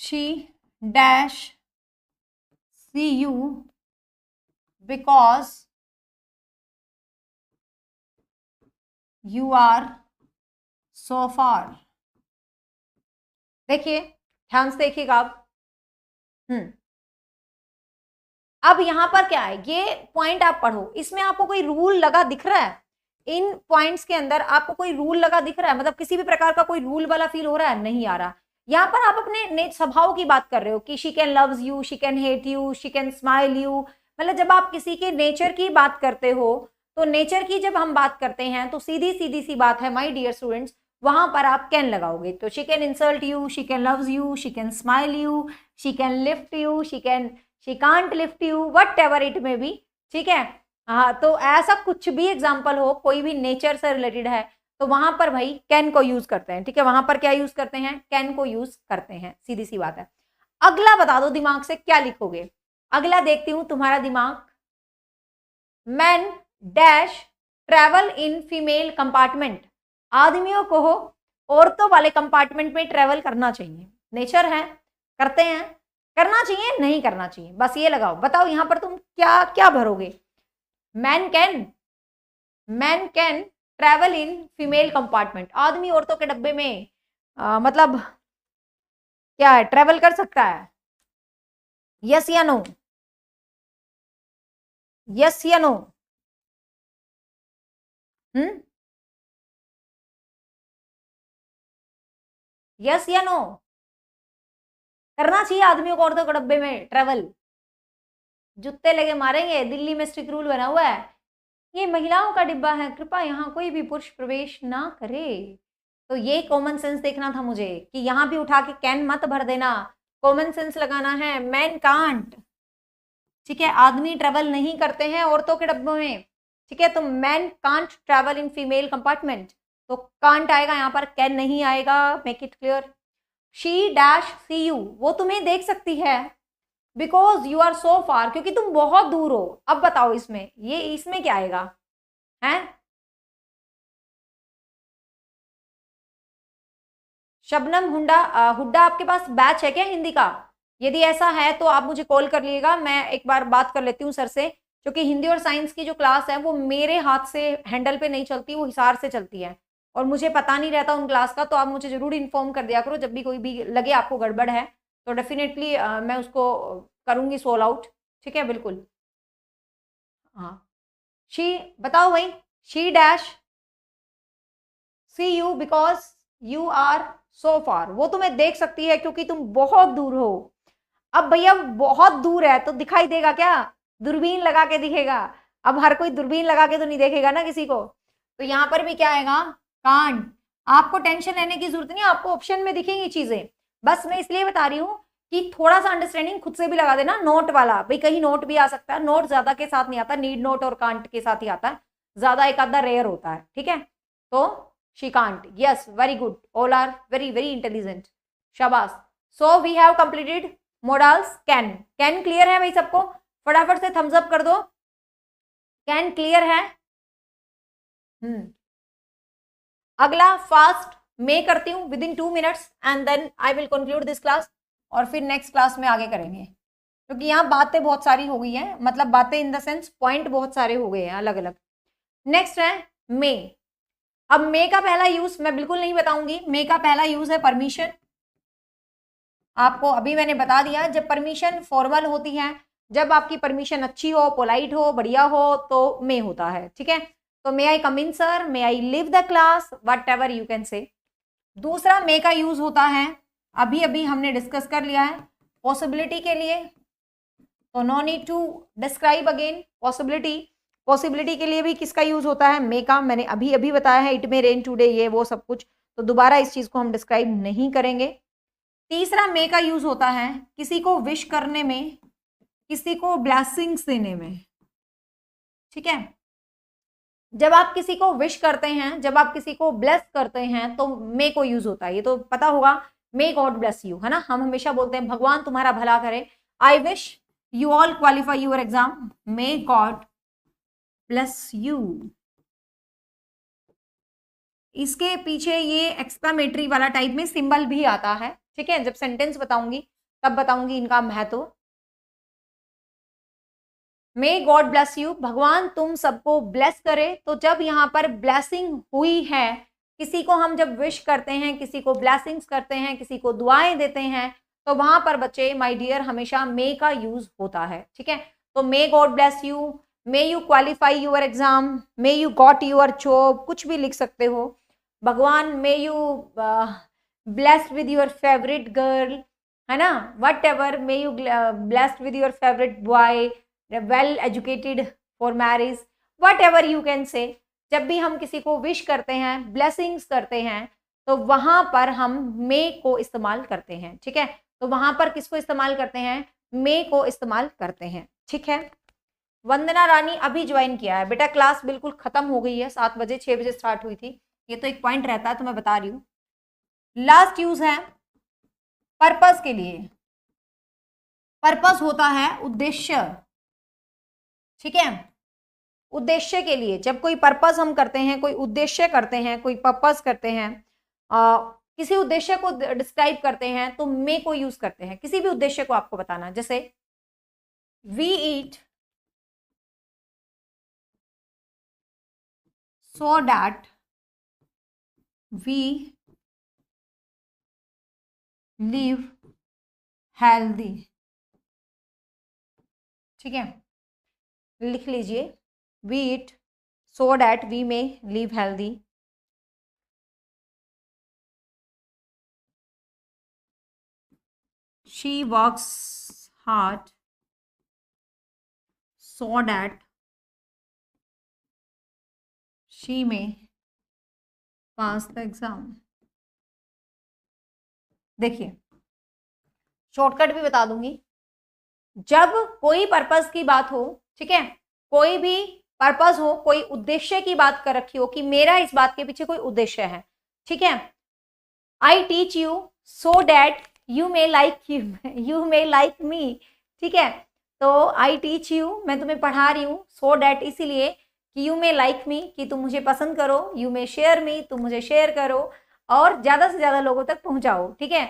She dash see you because you are so far. देखिए, ध्यान से देखिएगा आप। अब यहाँ पर क्या है, ये पॉइंट आप पढ़ो, इसमें आपको कोई रूल लगा दिख रहा है? इन पॉइंट्स के अंदर आपको कोई रूल लगा दिख रहा है? मतलब किसी भी प्रकार का कोई रूल वाला फील हो रहा है? नहीं आ रहा। यहाँ पर आप अपने स्वभाव की बात कर रहे हो कि she can loves you, she can hate you, she can smile you. मतलब जब आप किसी के नेचर की बात करते हो, तो नेचर की जब हम बात करते हैं तो सीधी सीधी सी बात है माय डियर स्टूडेंट्स, वहां पर आप कैन लगाओगे। तो she can insult you, she can loves you, she can smile you, she can lift you, she can't lift you, what ever it में बी। ठीक है, हाँ, तो ऐसा कुछ भी एग्जाम्पल हो, कोई भी नेचर से रिलेटेड है, तो वहां पर भाई कैन को यूज करते हैं। ठीक है, वहां पर क्या यूज करते हैं? कैन को यूज करते हैं, सीधी सी बात है। अगला बता दो दिमाग से क्या लिखोगे? अगला देखती हूं तुम्हारा दिमाग। Man dash travel in female compartment. आदमियों को औरतों वाले कंपार्टमेंट में ट्रेवल करना चाहिए। नेचर है, करते हैं, करना चाहिए, नहीं करना चाहिए, बस ये लगाओ। बताओ यहां पर तुम क्या क्या भरोगे? Man can travel in female compartment. आदमी औरतों के डब्बे में मतलब क्या है, ट्रेवल कर सकता है? यस या नो? यस या नो? यस या नो? करना चाहिए आदमियों को औरतों के डब्बे में ट्रेवल? जूते लगे मारेंगे, दिल्ली में स्ट्रिक्ट रूल बना हुआ है, ये महिलाओं का डिब्बा है, कृपया यहाँ कोई भी पुरुष प्रवेश ना करे। तो ये कॉमन सेंस देखना था मुझे कि यहाँ भी उठा के कैन मत भर देना, कॉमन सेंस लगाना है। मैन कांट, ठीक है, आदमी ट्रेवल नहीं करते हैं औरतों के डब्बों में। ठीक है, तो man can't travel in female compartment, तो कांट आएगा यहाँ पर, कैन नहीं आएगा। Make it clear. She dash see you, वो तुम्हें देख सकती है because you are so far, क्योंकि तुम बहुत दूर हो। अब बताओ इसमें, ये इसमें क्या आएगा? हैं? शबनम हुड्डा, हुड्डा आपके पास बैच है क्या हिंदी का? यदि ऐसा है तो आप मुझे कॉल कर लीजिएगा, मैं एक बार बात कर लेती हूँ सर से, क्योंकि हिंदी और साइंस की जो क्लास है वो मेरे हाथ से हैंडल पे नहीं चलती, वो हिसार से चलती है और मुझे पता नहीं रहता उन क्लास का। तो आप मुझे जरूर इन्फॉर्म कर दिया करो, जब भी कोई भी लगे आपको गड़बड़ है तो डेफिनेटली मैं उसको करूंगी सोल्व आउट। ठीक है, बिल्कुल। हाँ, शी, बताओ भाई। She dash see you because you are so far, वो तुम्हें देख सकती है क्योंकि तुम बहुत दूर हो। अब भैया बहुत दूर है तो दिखाई देगा क्या? दूरबीन लगा के दिखेगा। अब हर कोई दूरबीन लगा के तो नहीं देखेगा ना किसी को, तो यहां पर भी क्या आएगा? कांट। आपको टेंशन लेने की जरूरत नहीं, आपको ऑप्शन में दिखेंगी चीजें, बस मैं इसलिए बता रही हूँ कि थोड़ा सा अंडरस्टैंडिंग खुद से भी लगा देना। नोट वाला भाई, कहीं नोट भी आ सकता है, नोट ज्यादा के साथ नहीं आता, नीड नोट और कांट के साथ ही आता है, ज्यादा एक आधा रेयर होता है। ठीक है, तो she can't, yes, very good, all are very very intelligent, शाबाश। So we have completed modals. Can, can clear है भाई सबको? फटाफट से थम्स अप कर दो, कैन क्लियर है? अगला फास्ट मैं करती हूँ within 2 minutes and then I will conclude this class, और फिर नेक्स्ट क्लास में आगे करेंगे, क्योंकि यहाँ बातें बहुत सारी हो गई हैं, मतलब बातें इन द सेंस पॉइंट बहुत सारे हो गए हैं अलग अलग। नेक्स्ट है मे। अब मे का पहला यूज मैं बिल्कुल नहीं बताऊंगी। मे का पहला यूज है परमिशन। आपको अभी मैंने बता दिया, जब परमिशन फॉर्मल होती है, जब आपकी परमिशन अच्छी हो, पोलाइट हो, बढ़िया हो, तो मे होता है। ठीक है, तो may I come in sir, may I leave the class, whatever you can say. दूसरा मे का यूज होता है, अभी अभी हमने डिस्कस कर लिया है, पॉसिबिलिटी के लिए, तो no need to describe again. Possibility के लिए भी किसका यूज होता है? मे का। मैंने अभी अभी बताया है, इट मे रेन टुडे, ये वो सब कुछ, तो दोबारा इस चीज को हम डिस्क्राइब नहीं करेंगे। तीसरा मे का यूज होता है किसी को विश करने में, किसी को ब्लेसिंग्स देने में। ठीक है, जब आप किसी को विश करते हैं, जब आप किसी को ब्लेस करते हैं, तो मे को यूज होता है, ये तो पता होगा। मे गॉड ब्लेस यू, है ना, हम हमेशा बोलते हैं भगवान तुम्हारा भला करे। I wish you all qualify your exam, may God bless you. इसके पीछे ये एक्सक्लेमेटरी वाला टाइप में सिंबल भी आता है। ठीक है, जब सेंटेंस बताऊंगी तब बताऊंगी इनका महत्व। मे गॉड ब्लेस यू, भगवान तुम सबको ब्लेस करे। तो जब यहाँ पर ब्लेसिंग हुई है, किसी को हम जब विश करते हैं, किसी को ब्लेसिंग्स करते हैं, किसी को दुआएं देते हैं, तो वहां पर बच्चे माय डियर हमेशा मे का यूज होता है। ठीक है, तो may God bless you, may you qualify your exam, may you got your job, कुछ भी लिख सकते हो। भगवान may you blessed with your favourite girl, है ना, what ever, may you blessed with your favourite boy, well educated for marriage, what ever you can से। जब भी हम किसी को विश करते हैं, ब्लेसिंग्स करते हैं, तो वहां पर हम मे को इस्तेमाल करते हैं, ठीक है। तो वहां पर किसको इस्तेमाल करते हैं, मे को इस्तेमाल करते हैं, ठीक है। वंदना रानी अभी ज्वाइन किया है बेटा, क्लास बिल्कुल खत्म हो गई है, 7 बजे 6 बजे स्टार्ट हुई थी, ये तो एक पॉइंट रहता है तो मैं बता रही हूँ। लास्ट यूज है पर्पस के लिए, पर्पस होता है उद्देश्य, ठीक है। उद्देश्य के लिए जब कोई पर्पस हम करते हैं, कोई उद्देश्य करते हैं, कोई पर्पस करते हैं, किसी उद्देश्य को डिस्क्राइब करते हैं, तो मे को यूज करते हैं, किसी भी उद्देश्य को आपको बताना। जैसे we eat so that we live healthy, ठीक है, लिख लीजिए, we eat so that we may live healthy, she works hard so that she may pass the exam। देखिए शॉर्टकट भी बता दूंगी, जब कोई पर्पस की बात हो, ठीक है, कोई भी पर्पस हो, कोई उद्देश्य की बात कर रखी हो कि मेरा इस बात के पीछे कोई उद्देश्य है, ठीक है। I teach you so that you may like you may like me, ठीक है। तो आई टीच यू, मैं तुम्हें पढ़ा रही हूँ, सो डैट इसीलिए कि यू मे लाइक मी, कि तुम मुझे पसंद करो, यू मे शेयर मी, तुम मुझे शेयर करो और ज्यादा से ज्यादा लोगों तक पहुंचाओ, ठीक है।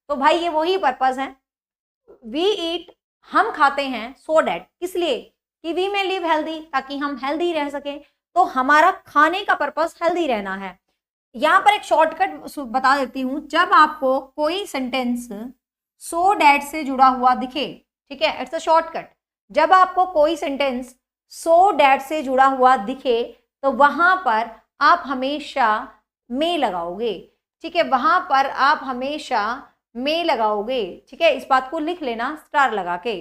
तो भाई ये वही पर्पस है। वी ईट, हम खाते हैं, सो डैट, इसलिए कि वी में लिव हेल्दी, ताकि हम हेल्दी रह सके। तो हमारा खाने का पर्पस हेल्दी रहना है। यहां पर एक शॉर्टकट बता देती हूं, जब आपको कोई सेंटेंस सो डैट से जुड़ा हुआ दिखे, ठीक है, इट्स अ शॉर्टकट, जब आपको कोई सेंटेंस सो डैट से जुड़ा हुआ दिखे तो वहां पर आप हमेशा मे लगाओगे, ठीक है, वहां पर आप हमेशा मे लगाओगे, ठीक है। इस बात को लिख लेना स्टार लगा के।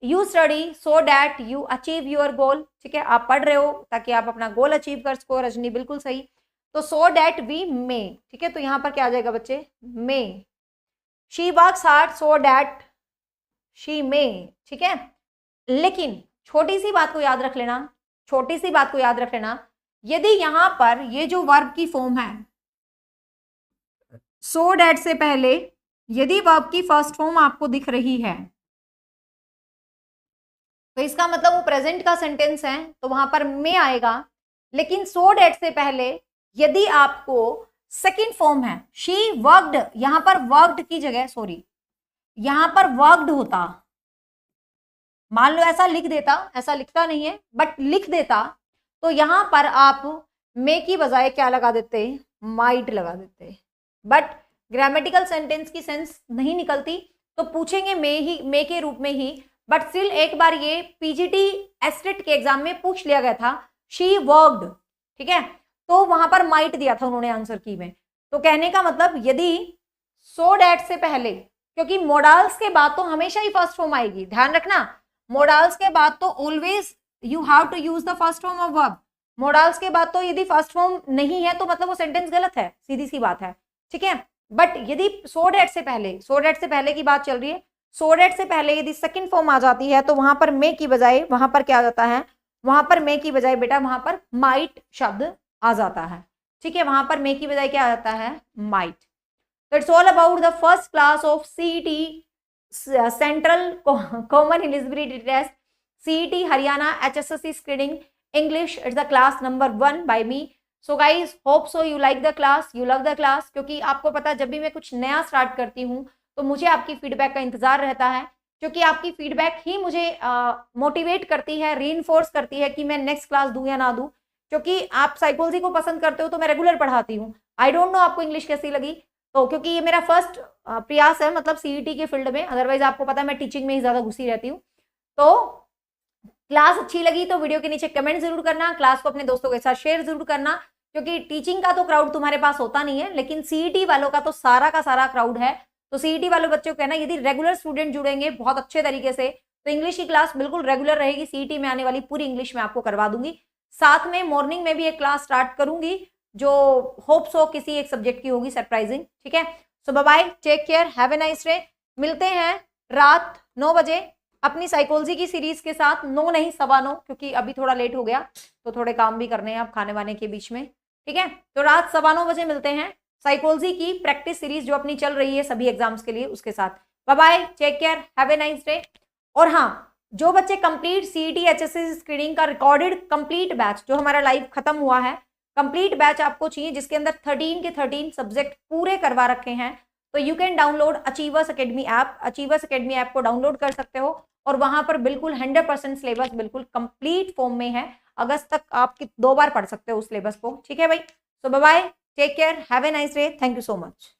You study so that you achieve your goal, ठीक है, आप पढ़ रहे हो ताकि आप अपना गोल अचीव कर सको। रजनी बिल्कुल सही। तो सो डैट वी मे, ठीक है, तो यहां पर क्या आ जाएगा बच्चे, may. She works hard so that she may, ठीक है। लेकिन छोटी सी बात को याद रख लेना, छोटी सी बात को याद रख लेना, यदि यहां पर ये जो वर्ब की फॉर्म है सो डैट से पहले यदि वर्ब की फर्स्ट फॉर्म आपको दिख रही है तो इसका मतलब वो प्रेजेंट का सेंटेंस है, तो वहां पर मे आएगा। लेकिन सो डैट से पहले यदि आपको सेकंड फॉर्म है शी वर्कड, यहां पर वर्कड की जगह, सॉरी, यहां पर वर्कड होता, मान लो ऐसा लिख देता, ऐसा लिखता नहीं है बट लिख देता, तो यहां पर आप मे की बजाय क्या लगा देते, माइट लगा देते। बट ग्रामेटिकल सेंटेंस की सेंस नहीं निकलती तो पूछेंगे मे ही, मे के रूप में ही। बट स्टिल एक बार ये पीजीटी एस्टेट के एग्जाम में पूछ लिया गया था, शी वर्कड, ठीक है, तो वहां पर माइट दिया था उन्होंने आंसर की में। तो कहने का मतलब यदि सो डैट से पहले, क्योंकि मोडाल्स के बाद तो हमेशा ही फर्स्ट फॉर्म आएगी, ध्यान रखना, मोडाल्स के बाद तो always you have to use the first form of verb. Modals के बाद तो यदि फर्स्ट फॉर्म नहीं है तो मतलब वो सेंटेंस गलत है, सीधी सी बात है, ठीक है। बट यदि सो डैट से पहले, सो डैट से पहले की बात चल रही है, सो डैट से पहले यदि सेकंड फॉर्म आ जाती है तो वहां पर मे की बजाय वहां पर क्या आ जाता है, वहां पर मे की बजाय बेटा वहां पर माइट शब्द आ जाता है, ठीक है, वहां पर मे की बजाय क्या आ जाता है, माइट। तो it's all about the first class of CET central common eligibility test, CET Haryana HSSC screening English. It's the class number 1 by me. So guys hope so you like the class, you love the class, क्योंकि आपको पता है जब भी मैं कुछ नया start करती हूँ तो मुझे आपकी फीडबैक का इंतजार रहता है, क्योंकि आपकी फीडबैक ही मुझे मोटिवेट करती है, रीइंफोर्स करती है कि मैं नेक्स्ट क्लास दूं या ना दूं। क्योंकि आप साइकोलॉजी को पसंद करते हो तो मैं रेगुलर पढ़ाती हूँ। आई डोंट नो आपको इंग्लिश कैसी लगी, तो क्योंकि ये मेरा फर्स्ट प्रयास है, मतलब सीईटी के फील्ड में, अदरवाइज आपको पता है मैं टीचिंग में ही ज्यादा घुसी रहती हूँ। तो क्लास अच्छी लगी तो वीडियो के नीचे कमेंट जरूर करना, क्लास को अपने दोस्तों के साथ शेयर जरूर करना, क्योंकि टीचिंग का तो क्राउड तुम्हारे पास होता नहीं है, लेकिन सीईटी वालों का तो सारा का सारा क्राउड है। तो सीईटी वाले बच्चों को कहना, यदि रेगुलर स्टूडेंट जुड़ेंगे बहुत अच्छे तरीके से तो इंग्लिश की क्लास बिल्कुल रेगुलर रहेगी। सीईटी में आने वाली पूरी इंग्लिश में आपको करवा दूंगी। साथ में मॉर्निंग में भी एक क्लास स्टार्ट करूंगी जो होप्स हो किसी एक सब्जेक्ट की होगी, सरप्राइजिंग। ठीक है, so bye bye, take care, have a nice day. मिलते हैं रात 9 बजे अपनी साइकोलॉजी की सीरीज के साथ। 9 नहीं 9:15, क्योंकि अभी थोड़ा लेट हो गया तो थोड़े काम भी करने हैं आप खाने वाने के बीच में। ठीक है, तो रात 9:15 बजे मिलते हैं साइकोलॉजी की प्रैक्टिस सीरीज जो अपनी चल रही है सभी एग्जाम्स के लिए, उसके साथ। Bye bye, take care, have a nice day. और हाँ, जो बच्चे कंप्लीट सीईटी एचएससी स्क्रीनिंग का रिकॉर्डेड कंप्लीट बैच जो हमारा लाइव खत्म हुआ है, कंप्लीट बैच आपको चाहिए जिसके अंदर 13 के 13 सब्जेक्ट पूरे करवा रखे हैं, तो you can download achievers academy app. Achievers academy app को डाउनलोड कर सकते हो और वहां पर बिल्कुल 100% सिलेबस बिल्कुल कंप्लीट फॉर्म में है। अगस्त तक आप 2 बार पढ़ सकते हो उस सिलेबस को। ठीक है भाई, so bye bye, take care, have a nice day, thank you so much.